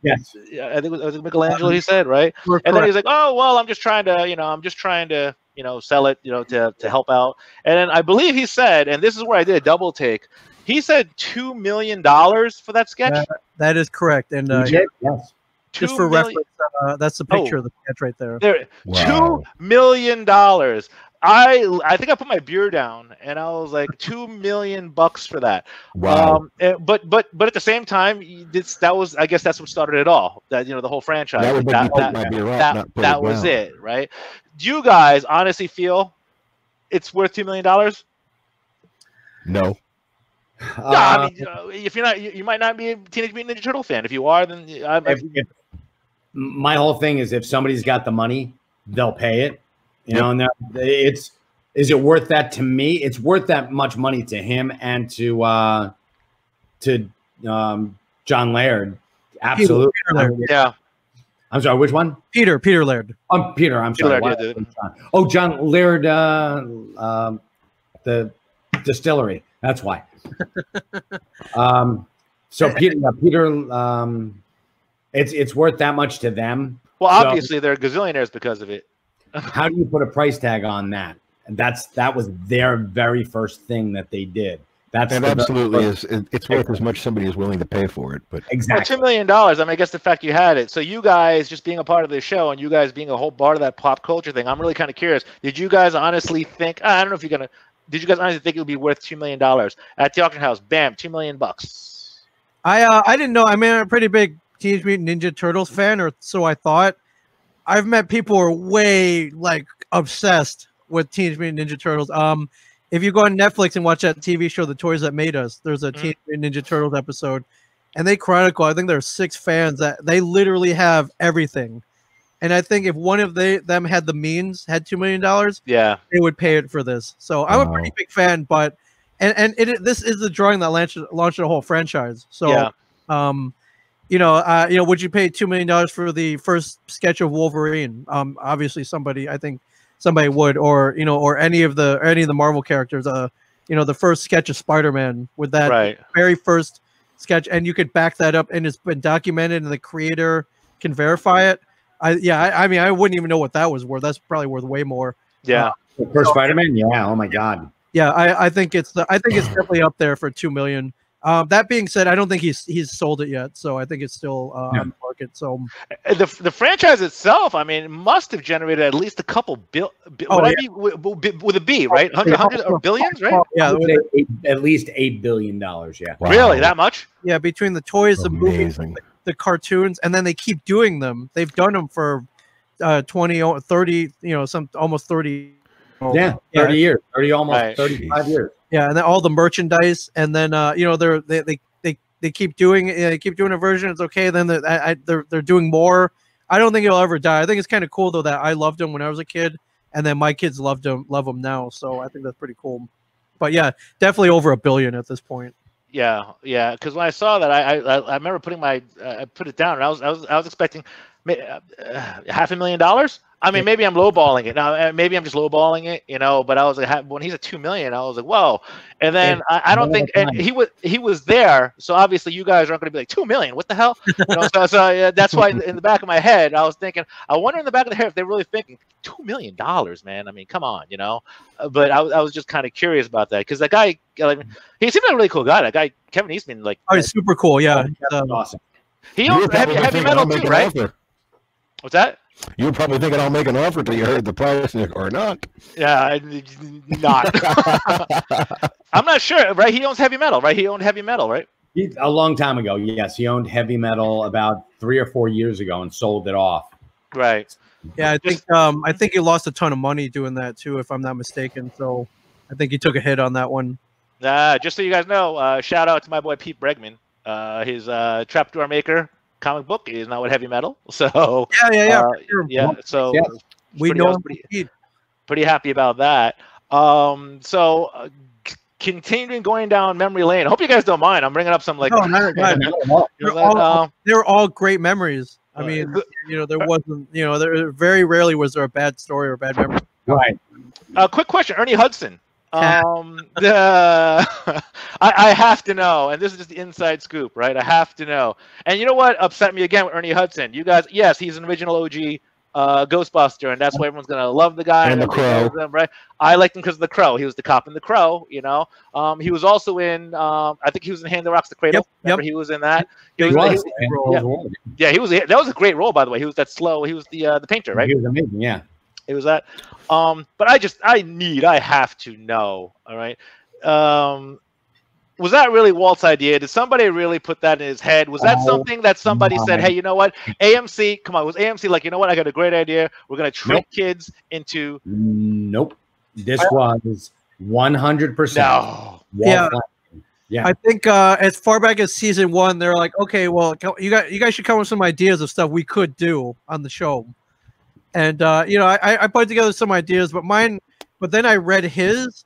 Yes, I think it was Michelangelo. He said, right, and then he's like, "Oh well, I'm just trying to sell it, to help out." And then I believe he said, and this is where I did a double take. He said $2 million for that sketch. That is correct, and yes. Just for reference, that's the picture of the sketch right there. Wow. $2 million. I think I put my beer down and I was like, $2 million for that. Wow. But at the same time, I guess that's what started it all. That the whole franchise. That was it, right? Do you guys honestly feel it's worth $2 million? No. No, I mean, if you're not, you might not be a Teenage Mutant Ninja Turtle fan. If you are, then my whole thing is if somebody's got the money, they'll pay it. And is it worth that to me? It's worth that much money to him and to John Laird. Absolutely. Peter Laird. Yeah. I'm sorry, which one? Peter Laird. Peter. I'm sorry. Laird, John Laird, the distillery. That's why. So Peter, it's worth that much to them. Well, obviously they're gazillionaires because of it. How do you put a price tag on that? And that was their very first thing that they did. Absolutely is. It's worth as much somebody is willing to pay for it. But exactly, $2 million. I mean, I guess the fact you had it. So you guys just being a part of the show and you guys being a whole part of that pop culture thing. I'm really kind of curious. Did you guys honestly think? I don't know if you're gonna. Did you guys honestly think it would be worth $2 million at the auction house? Bam, $2 million. I didn't know. I mean, I'm a pretty big Teenage Mutant Ninja Turtles fan, or so I thought. I've met people who are way obsessed with Teenage Mutant Ninja Turtles. If you go on Netflix and watch that TV show, The Toys That Made Us, there's a Teenage Mutant Ninja Turtles episode, and they chronicle. I think there are 6 fans that they literally have everything. And I think if one of them had the means, had $2 million, they would pay it for this. So I'm a pretty big fan, but this is the drawing that launched the whole franchise. So would you pay $2 million for the first sketch of Wolverine? Obviously somebody would, or any of the Marvel characters. The first sketch of Spider-Man with that very first sketch, and you could back that up, and it's been documented, and the creator can verify it. I mean, I wouldn't even know what that was worth. That's probably worth way more. Yeah, for Spider-Man. Yeah. Oh my God. Yeah, I think it's definitely up there for $2 million. That being said, I don't think he's sold it yet, so I think it's still on the market. So the franchise itself, I mean, must have generated at least a couple with a B, right? Hundreds or billions, right? Yeah, at least $8 billion. Yeah, Wow. Really, that much? yeah. Between the toys, the movies, Amazing. the cartoons, and then they keep doing them. They've done them for 20 or 30, some almost 30. Yeah, 30 years, 30 almost Right. 35 years. Yeah, and then all the merchandise, and then they keep doing it. They keep doing a version. It's okay. Then they're doing more. I don't think it'll ever die. I think it's kind of cool though that I loved him when I was a kid, and then my kids love him now. So I think that's pretty cool. But yeah, definitely over $1 billion at this point. Yeah. Because when I saw that, I remember putting I put it down, and I was expecting $500,000. I mean, maybe I'm lowballing it now. Maybe I'm just lowballing it, But I was like, when he's at 2 million, I was like, whoa. And then I don't think, and he was there, so obviously you guys aren't going to be like 2 million. What the hell? So that's why in the back of my head, I was thinking. I wonder in the back of the head if they're really thinking $2 million, man. I mean, come on, But I was just kind of curious about that because that guy, he seemed like a really cool guy. That guy, Kevin Eastman, he's super cool. Yeah, Awesome. He owns heavy metal too, right? What's that? You were probably thinking I'll make an offer till you heard the price or not. Yeah, not. I'm not sure, right? He owns heavy metal, right? He owned heavy metal, right? A long time ago, yes. He owned heavy metal about 3 or 4 years ago and sold it off. Right. Yeah, I think he lost a ton of money doing that too, if I'm not mistaken. So I think he took a hit on that one. Just so you guys know, shout out to my boy Pete Bregman. His trapdoor maker comic book is now with heavy metal. So yeah. So we know pretty happy about that. Continuing going down memory lane. I hope you guys don't mind. I'm bringing up some they're all great memories. I mean, there wasn't, there very rarely was there a bad story or a bad memory. Right. Quick question, Ernie Hudson. I have to know, and this is just the inside scoop, right? I have to know. And you know what upset me again with Ernie Hudson? You guys, yes, he's an original OG Ghostbuster, and that's why everyone's gonna love the guy. And the Crow, right? I liked him because of the Crow. He was the cop in the Crow, He was also in, I think he was in Hand That Rocks the Cradle. Yep. He was in that. He was. That was a great role, by the way. He was that slow. He was the painter, right? He was amazing. Yeah. It was that. But I have to know. All right. Was that really Walt's idea? Did somebody really put that in his head? Was that something that somebody said, hey, you know what? AMC, come on. Was AMC like, you know what? I got a great idea. We're going to trick kids into. Nope. This was 100%. No. Yeah. I think as far back as season 1, they're like, okay, well, you guys should come up with some ideas of stuff we could do on the show. And I put together some ideas, but then I read his,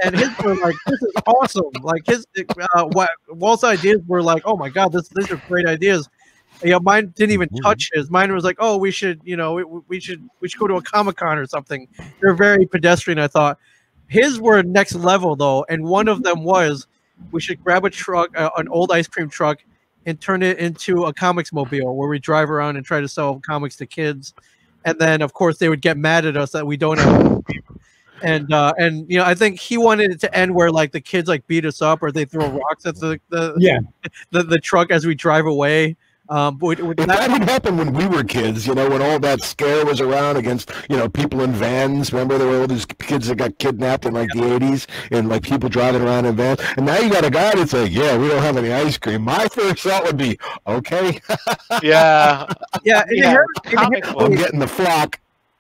and his were like, this is awesome. Like his Walt's ideas were like, oh my god, these are great ideas. Mine didn't even touch his. Mine was like, oh, we should we should go to a Comic-Con or something. They're very pedestrian. I thought his were next level though, and one of them was we should grab a truck, an old ice cream truck, and turn it into a comics mobile where we drive around and try to sell comics to kids. And then, of course, they would get mad at us that we don't have. And I think he wanted it to end where like the kids like beat us up or they throw rocks at the truck as we drive away. But that didn't happen when we were kids, when all that scare was around against, people in vans. Remember, there were all these kids that got kidnapped in like the 80s and like people driving around in vans. And now you got a guy that's like, yeah, we don't have any ice cream. My first thought would be, okay. Yeah. I'm getting the flock.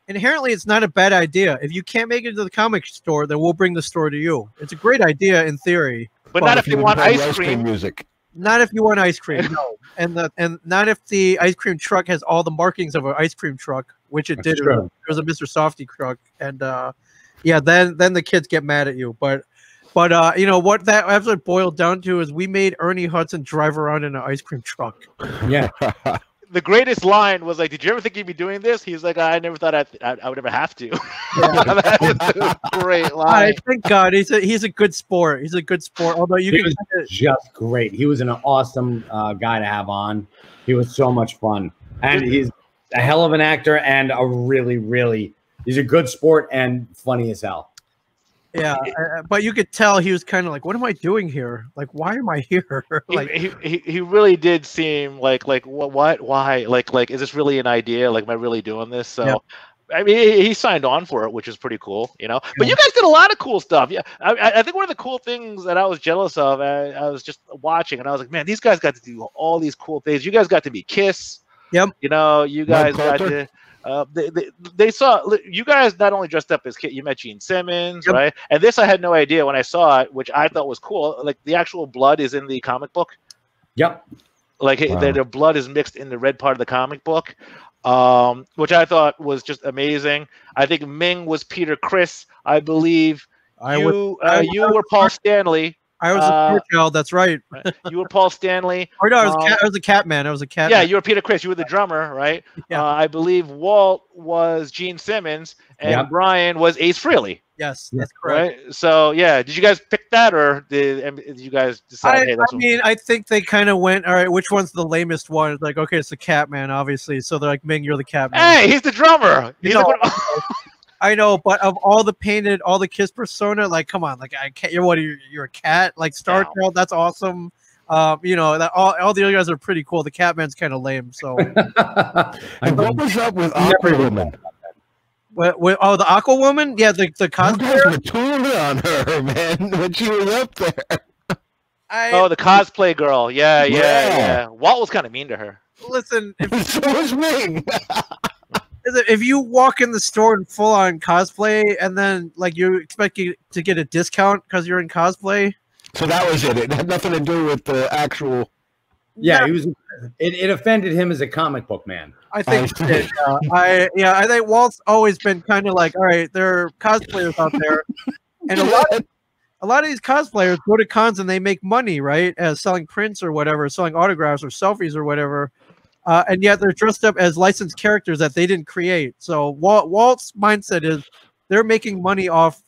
Inherently, it's not a bad idea. If you can't make it to the comic store, then we'll bring the store to you. It's a great idea in theory. But not if you want ice cream music. Not if you want ice cream, no. And not if the ice cream truck has all the markings of an ice cream truck, which it did. It was a Mr. Softy truck, and then the kids get mad at you. But what that actually boiled down to is we made Ernie Hudson drive around in an ice cream truck. Yeah. The greatest line was like, "Did you ever think you'd be doing this?" He's like, "I never thought I would ever have to." That is a great line. Thank God, he's a good sport. He's a good sport. Although he was just great. He was an awesome guy to have on. He was so much fun, and he's a hell of an actor and a really, really. He's a good sport and funny as hell. Yeah, but you could tell he was kind of like, "What am I doing here? Like, why am I here?" Like, he really did seem like what why like is this really an idea? Like, am I really doing this? So. Yeah. I mean, he signed on for it, which is pretty cool, you know. But you guys did a lot of cool stuff. Yeah, I think one of the cool things that I was jealous of, I was just watching, and I was like, man, these guys got to do all these cool things. You guys got to be Kiss. Yep. You know, you guys got to. They saw you guys not only dressed up as Kid, you met Gene Simmons, Yep. right? And this I had no idea when I saw it, which I thought was cool. Like the actual blood is in the comic book. Yep. Like their blood is mixed in the red part of the comic book. Which I thought was just amazing. I think Ming was Peter Criss. I believe you were Paul Stanley. I was a poor child. That's right. You were Paul Stanley. Or no, I was a cat man. I was a cat. Yeah, man. you were Peter Criss. You were the drummer, right? Yeah. I believe Walt was Gene Simmons, and Brian was Ace Frehley. Yes, that's correct. Right. So yeah, did you guys pick that, or did you guys decide? I think they kind of went, all right, which one's the lamest one? It's like, okay, it's the Catman, obviously. So they're like, Ming, you're the Catman. Hey, he's the drummer. I know, but of all the Kiss persona, like, come on, like, I can't. You're a cat, like Star Child. That's awesome. You know, that all the other guys are pretty cool. The Catman's kind of lame. So, and what was up with Aquawoman? The Aquawoman? Yeah, the cosplayer. You guys were tooling on her, man, when she was up there. The cosplay girl. Yeah. Walt was kind of mean to her. Listen, so was Ming. If you walk in the store in full on cosplay and then like you expect to get a discount because you're in cosplay. So that was it. It had nothing to do with the actual. Yeah, he was. It offended him as a comic book man. I think. I think Walt's always been kind of like, all right, there are cosplayers out there, and a lot of these cosplayers go to cons and they make money, right, as selling prints or whatever, selling autographs or selfies or whatever, and yet they're dressed up as licensed characters that they didn't create. So Walt's mindset is they're making money off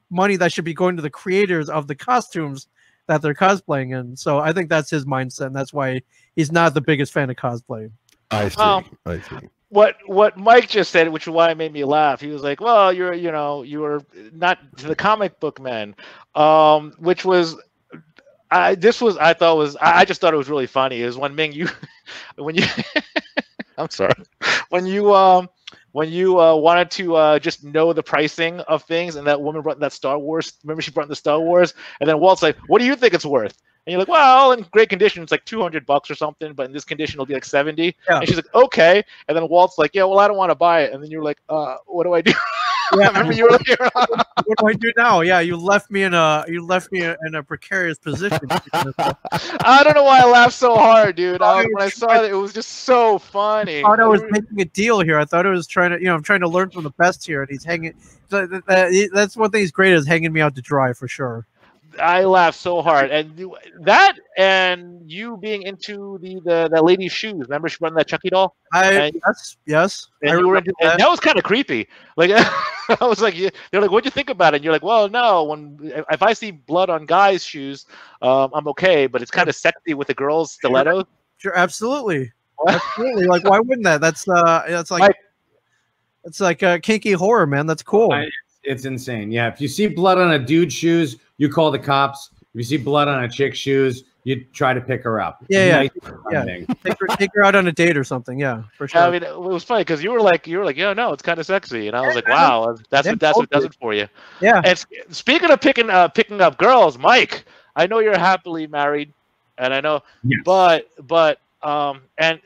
money that should be going to the creators of the costumes that they're cosplaying in. So I think that's his mindset, and that's why he's not the biggest fan of cosplay. I see. What Mike just said, which is why it made me laugh. He was like, "Well, you were not to the comic book men," which was, I just thought it was really funny. Is when Ming I'm sorry, when you wanted to just know the pricing of things, and that woman brought that Star Wars. Remember, she brought the Star Wars, and then Walt's like, "What do you think it's worth?" And you're like, "Well, in great condition, it's like $200 or something, but in this condition, it'll be like 70." Yeah. And she's like, "Okay." And then Walt's like, "Yeah, well, I don't want to buy it." And then you're like, "What do I do?" Yeah. Remember, you were like, "What do I do now?" Yeah, you left me in a precarious position. I don't know why I laughed so hard, dude. When I saw it was just so funny. I thought I was making a deal here. I thought I was trying to, I'm trying to learn from the best here, and he's hanging. That's one thing he's great at, is hanging me out to dry for sure. I laughed so hard, and you being into that lady's shoes. Remember, she brought in that Chucky doll. Yes. And that was kind of creepy. Like, I was like, they're like, "What'd you think about it?" And you're like, "Well, no. If I see blood on guys' shoes, I'm okay. But it's kind of sexy with the girls' stilettos." Sure, absolutely. Like, why wouldn't that? That's like it's like a kinky horror, man. That's cool. It's insane. Yeah, if you see blood on a dude's shoes, you call the cops. If you see blood on a chick's shoes, you try to pick her up. Yeah. Take her out on a date or something. Yeah, for sure. I mean, it was funny because you were like, "Yeah, no, it's kind of sexy," and I was like, "Wow, that's what does it for you." Yeah. And speaking of picking up girls, Mike, I know you're happily married, and I know, yes. but and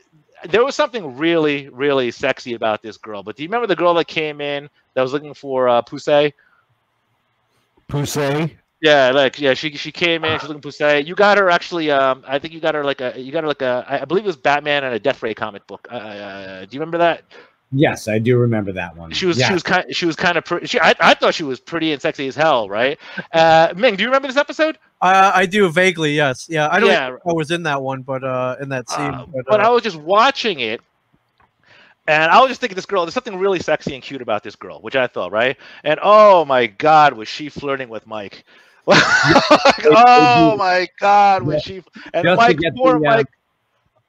there was something really, really sexy about this girl. But do you remember the girl that came in that was looking for Poussey? Poussey? Yeah, she came in. She's looking for Poussey. You got her actually. I think you got her like a. I believe it was Batman and a Death Ray comic book. Do you remember that? Yes, I do remember that one. She was kind of pretty. I thought she was pretty and sexy as hell, right? Ming, do you remember this episode? I do vaguely, yes. Yeah, I don't know if I was in that one, but in that scene. But I was just watching it, and I was just thinking, this girl, there's something really sexy and cute about this girl, which I thought, right? And oh my God, was she flirting with Mike? Oh my God, was she? And Mike, Mike.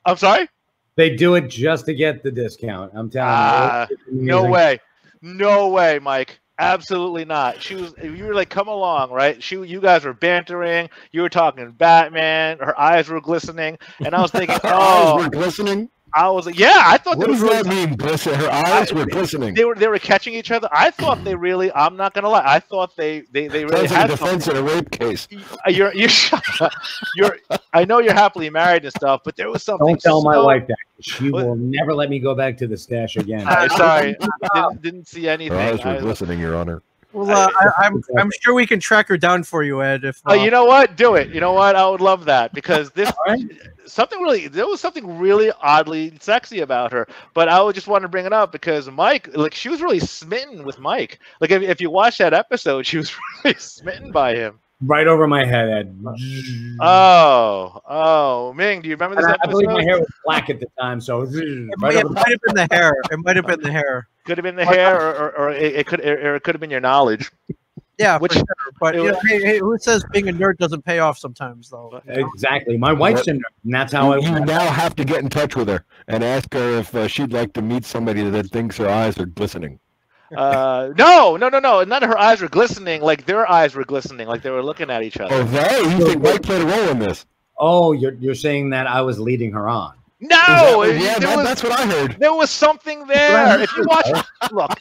I'm sorry? They do it just to get the discount. I'm telling you. No way, Mike. Absolutely not. She was. You were like, come along, right? You guys were bantering. You were talking Batman. Her eyes were glistening, and I was thinking, Her oh, eyes were glistening. I was like, yeah, I thought What they does were that mean? Her eyes were glistening. They were catching each other. I thought they really. I'm not gonna lie. I thought they really Sounds like had a defense in a rape case. You're I know you're happily married and stuff, but there was something. Don't tell my wife that. She will never let me go back to the stash again. Sorry, didn't see anything. Her eyes were glistening, Your Honor. Well, I'm sure we can track her down for you, Ed. If you know what, do it. You know what, I would love that because this there was something really oddly sexy about her. But I would just want to bring it up because Mike, like, she was really smitten with Mike. Like, if you watch that episode, she was really smitten by him. Right over my head, Ed. Oh, Ming, do you remember this episode? I believe my hair was black at the time, so it might have been the hair. It might have been the hair. Could have been the hair, or it could have been your knowledge. Yeah, for sure. But hey, who says being a nerd doesn't pay off sometimes, though? Exactly. My wife's a nerd, and that's how you now have to get in touch with her and ask her if she'd like to meet somebody that thinks her eyes are glistening. No, none of her eyes were glistening. Like, their eyes were glistening, like they were looking at each other. Oh, you think Mike played a role in this? Oh, you're saying that I was leading her on. No, that's what I heard. There was something there. If you watch, look.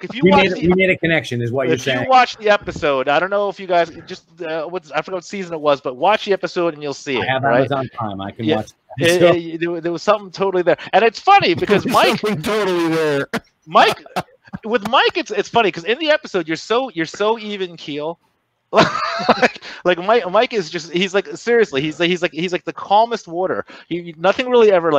If you we made a connection, is what you're saying. If you watch the episode, I don't know if you guys just I forgot what season it was, but watch the episode and you'll see it. I have Amazon Prime. I can watch. There was something totally there, and it's funny because Mike, something totally there. With Mike, it's funny because in the episode you're so even keel. like Mike is just, he's like, seriously, he's like the calmest water. Nothing really ever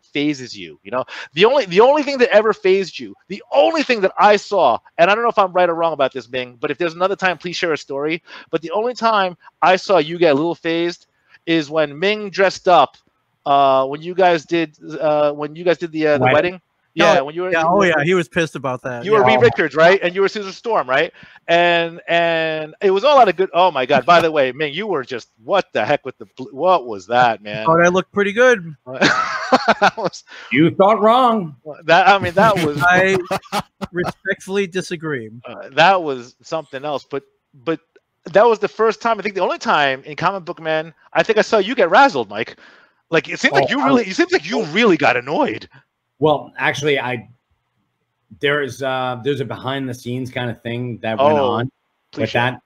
phases you, you know. The only thing that ever phased you, the only thing that I saw, and I don't know if I'm right or wrong about this, Ming, but if there's another time, please share a story. But the only time I saw you get a little phased is when Ming dressed up when you guys did the wedding. Yeah, when you were. Yeah, oh yeah, he was pissed about that. You were Reed Richards, right? And you were Susan Storm, right? And it was all out of good. Oh my God! By the way, Ming, you were just, what the heck with what was that, man? Oh, that looked pretty good. You thought wrong. That was. I respectfully disagree. That was something else, but that was the first time. I think the only time in Comic Book Men I think I saw you get razzled, Mike. Like, it seems like you really got annoyed. Well, actually, there's a behind the scenes kind of thing that went on with that.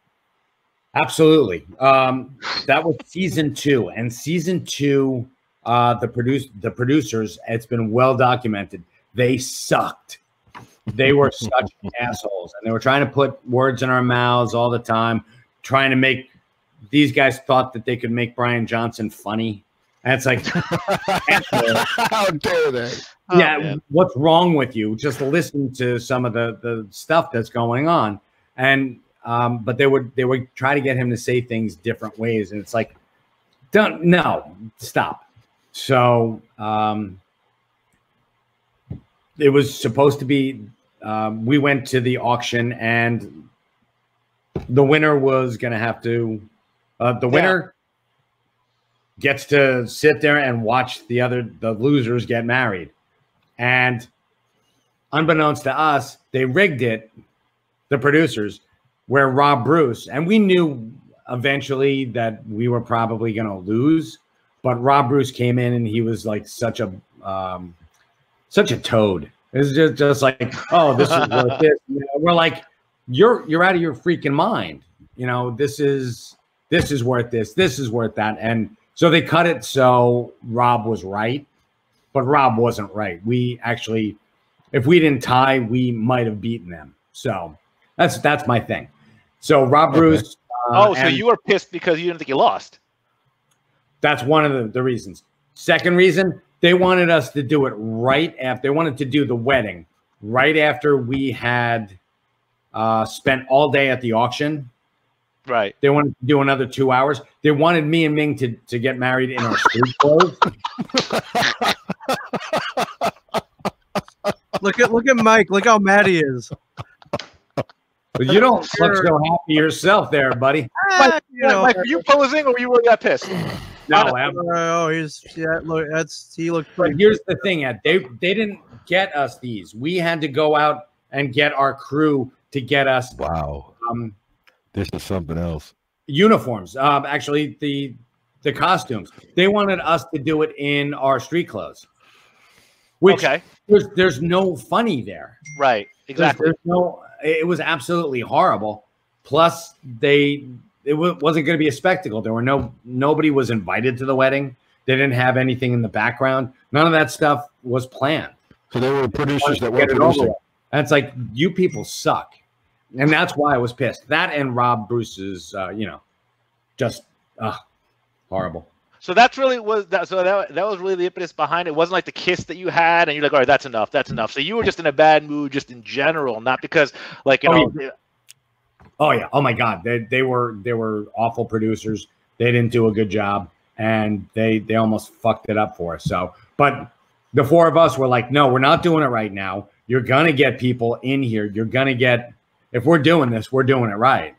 Absolutely. That was season 2, and season 2, the producers, it's been well documented, they sucked. They were such assholes, and they were trying to put words in our mouths all the time, trying to make, these guys thought that they could make Brian Johnson funny. And it's like, how dare they? Yeah, what's wrong with you? Just listen to some of the stuff that's going on, and but they would try to get him to say things different ways, and it's like, stop. So it was supposed to be. We went to the auction, and the winner was going to have to. The winner gets to sit there and watch the losers get married. And unbeknownst to us, they rigged it, the producers, where Rob Bruce, and we knew eventually that we were probably going to lose, but Rob Bruce came in and he was like such a toad. It's just like, oh, this is worth this. You know, we're like, you're out of your freaking mind. You know, this is worth this. This is worth that. And so they cut it so Rob was right. But Rob wasn't right. We actually, if we didn't tie, we might have beaten them. So that's my thing. So Rob Bruce. So you were pissed because you didn't think you lost. That's one of the reasons. Second reason, they wanted us to do it right after. They wanted to do the wedding right after we had spent all day at the auction. Right. They wanted to do another 2 hours. They wanted me and Ming to get married in our street clothes. Look at Mike. Look how mad he is. But you don't look so happy yourself there, buddy. Mike, were you posing or were you really that pissed? No, he looked pretty. But here's the thing, Ed. They didn't get us these. We had to go out and get our crew to get us Wow. This is something else. uniforms. Actually, the costumes. They wanted us to do it in our street clothes. Which there's no funny there. Right. Exactly. It was absolutely horrible. Plus, it wasn't going to be a spectacle. There were nobody was invited to the wedding. They didn't have anything in the background. None of that stuff was planned. So there were producers that were producing. And it's like, you people suck. And that's why I was pissed. That and Rob Bruce's, just horrible. So that's really that was really the impetus behind it. It wasn't like the kiss that you had, and you're like, all right, that's enough. So you were just in a bad mood, just in general, not because like Oh yeah. Oh my God. They were awful producers. They didn't do a good job, and they almost fucked it up for us. So, but the four of us were like, no, we're not doing it right now. You're gonna get people in here. You're gonna get, if we're doing this, we're doing it right.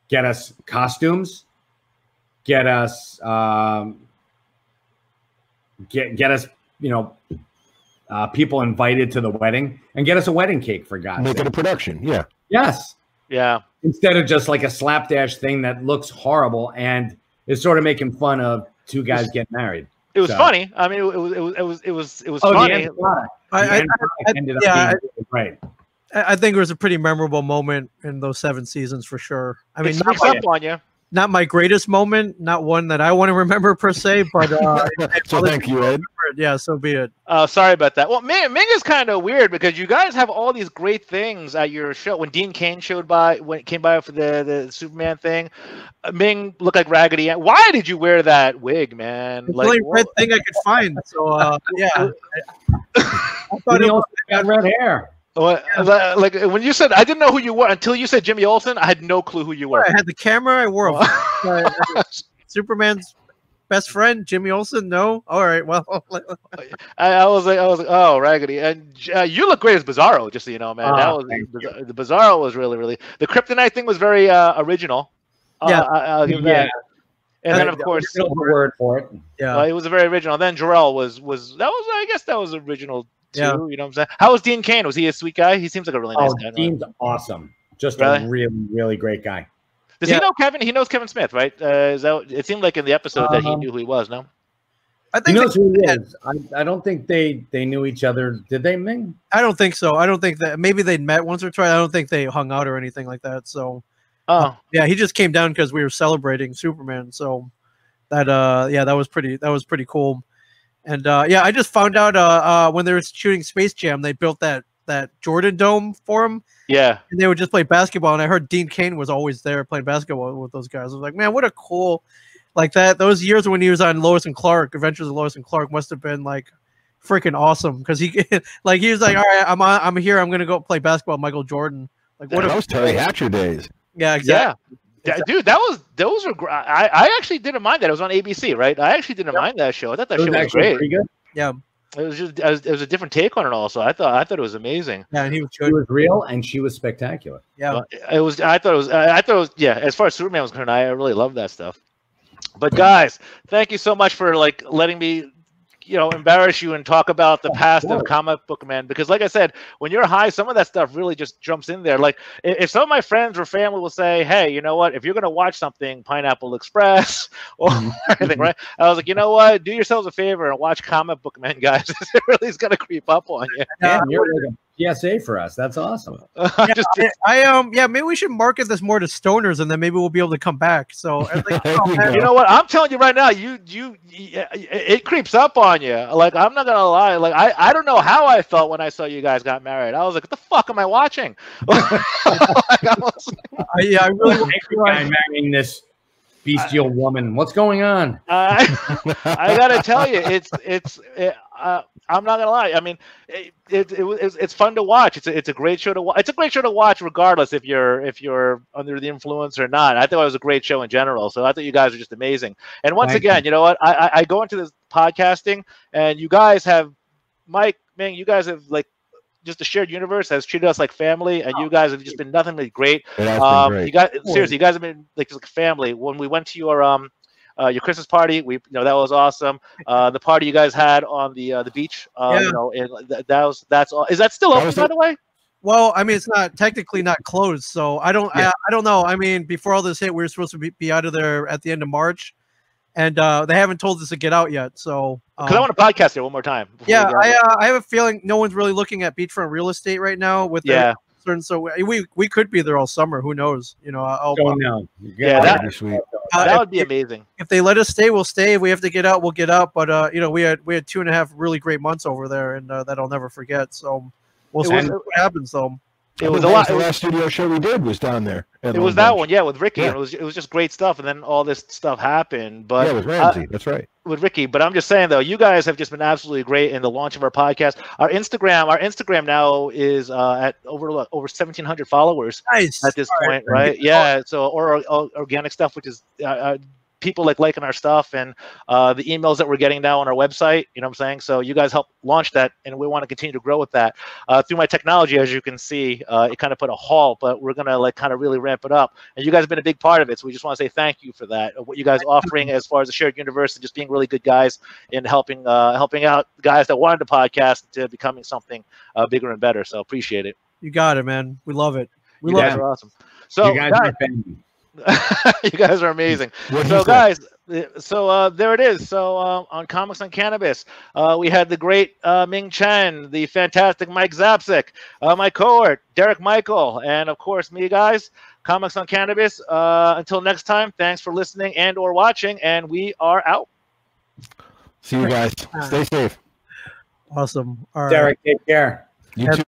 Get us costumes. Get us get us, people invited to the wedding, and get us a wedding cake, for God's sake. Make it a production, yeah. Yes. Yeah. Instead of just like a slapdash thing that looks horrible and is sort of making fun of two guys getting married. It was funny. I mean, it was funny. The end product ended up being really great. I think it was a pretty memorable moment in those 7 seasons for sure. I mean, it sneaks up on you. Not my greatest moment, not one that I want to remember per se, but so thank you, Ed. Yeah, so be it. Sorry about that. Well, Ming is kind of weird because you guys have all these great things at your show. When Dean Cain came by for the Superman thing, Ming looked like Raggedy Ann. Why did you wear that wig, man? It's the only red thing I could find. So yeah, I thought it got red hair. Like when you said, I didn't know who you were until you said Jimmy Olsen. I had no clue who you were. I had the camera. I wore a Superman's best friend, Jimmy Olsen. No, all right. Well, I was like, oh, Raggedy, and you look great as Bizarro. Just so you know, man. The Bizarro was really the Kryptonite thing was very original. Yeah, I'll give that. And then of course, the word for it. Yeah, it was a very original. Then Jarrell was I guess that was original. Too, yeah. You know what I'm saying? How was Dean Cain? Was he a sweet guy? He seems like a really nice guy. Dean's awesome. Just a really, really great guy. Does he know Kevin? He knows Kevin Smith, right? It seemed like in the episode that he knew who he was, no? I think he knows who he is. I don't think they knew each other. Did they, Ming? I don't think so. I don't think that. Maybe they'd met once or twice. I don't think they hung out or anything like that. So, yeah, he just came down because we were celebrating Superman. So that that was pretty cool. And yeah, I just found out when they were shooting Space Jam, they built that Jordan Dome for him. Yeah. And they would just play basketball. And I heard Dean Cain was always there playing basketball with those guys. I was like, man, what a cool, like that. Those years when he was on Lois and Clark, Adventures of Lois and Clark, must have been like freaking awesome. Because he was like, all right, I'm here. I'm gonna go play basketball with Michael Jordan. Like what? That was Terry Hatcher days. Yeah, exactly. Yeah. Dude, those were I actually didn't mind that. It was on ABC, right? I actually didn't mind that show. I thought that show was great. Pretty good. Yeah. It was just it was a different take on it also. I thought it was amazing. Yeah, and he was real and she was spectacular. Yeah. I thought it was yeah, as far as Superman was concerned, I really loved that stuff. But guys, thank you so much for like letting me embarrass you and talk about the past of Comic Book Men, because like I said, when you're high, some of that stuff really just jumps in there. Like if some of my friends or family will say, hey, you know what, if you're going to watch something, Pineapple Express or anything, right? I was like, you know what, do yourselves a favor and watch Comic Book Men, guys. It really is going to creep up on you. Yeah, you're like a PSA for us. That's awesome. Maybe we should market this more to stoners, and then maybe we'll be able to come back. So you know what, I'm telling you right now, it creeps up on you. Like, I'm not gonna lie, like I don't know how I felt when I saw you guys got married. I was like, what the fuck am I watching? I really want to guy marrying this bestial woman. What's going on? I gotta tell you, I'm not gonna lie. I mean, it's fun to watch. It's a great show to watch. It's a great show to watch, regardless if you're under the influence or not. I thought it was a great show in general. So I thought you guys are just amazing. And once again, you know what? I go into this podcasting, and you guys have Mike, Ming. You guys have like just a shared universe has treated us like family, and you guys have just been nothing but great. Great. You guys, seriously, you guys have been like just like family. When we went to your Christmas party, that was awesome. The party you guys had on the beach, that's all. Is that still open, by the way? Well, I mean, it's not technically not closed, so I don't Yeah. I don't know. I mean, before all this hit, we were supposed to be out of there at the end of March, and they haven't told us to get out yet. So Because I want to podcast here one more time. before yeah, we get out. I have a feeling no one's really looking at beachfront real estate right now with Yeah. certain. So we could be there all summer. Who knows? You know, Don't know. Yeah, That'd be sweet. that would be amazing. if they let us stay, we'll stay. If we have to get out, we'll get out. But you know, we had 2.5 really great months over there, and that I'll never forget. So we'll see what happens. Though It was a lot. The last studio show we did was down there. It was that one, yeah, with Ricky. Yeah. And it was just great stuff, and then all this stuff happened. But Yeah, with Ramsey. That's right. with Ricky. But I'm just saying though, you guys have just been absolutely great in the launch of our podcast. Our Instagram now is at over 1,700 followers nice at this point, right? Yeah. So or organic stuff, which is people liking our stuff, and the emails that we're getting now on our website. You know what I'm saying? So you guys helped launch that, and we want to continue to grow with that. Through my technology, as you can see, it kind of put a halt, but we're gonna kind of really ramp it up. And you guys have been a big part of it, so we just want to say thank you for that. What you guys are offering as far as the shared universe and just being really good guys in helping out guys that wanted to podcast to becoming something bigger and better. So appreciate it. You got it, man. We love it. We You love guys it. are awesome. So You guys are family. you guys are amazing. So guys, there it is. So on Comics on Cannabis, we had the great Ming Chen, the fantastic Mike Zapcic, my cohort Derek Michael, and of course me, guys. Comics on Cannabis. Until next time, thanks for listening and or watching, and we are out. See you guys. Stay safe. Awesome. All right. Derek, take care. You too.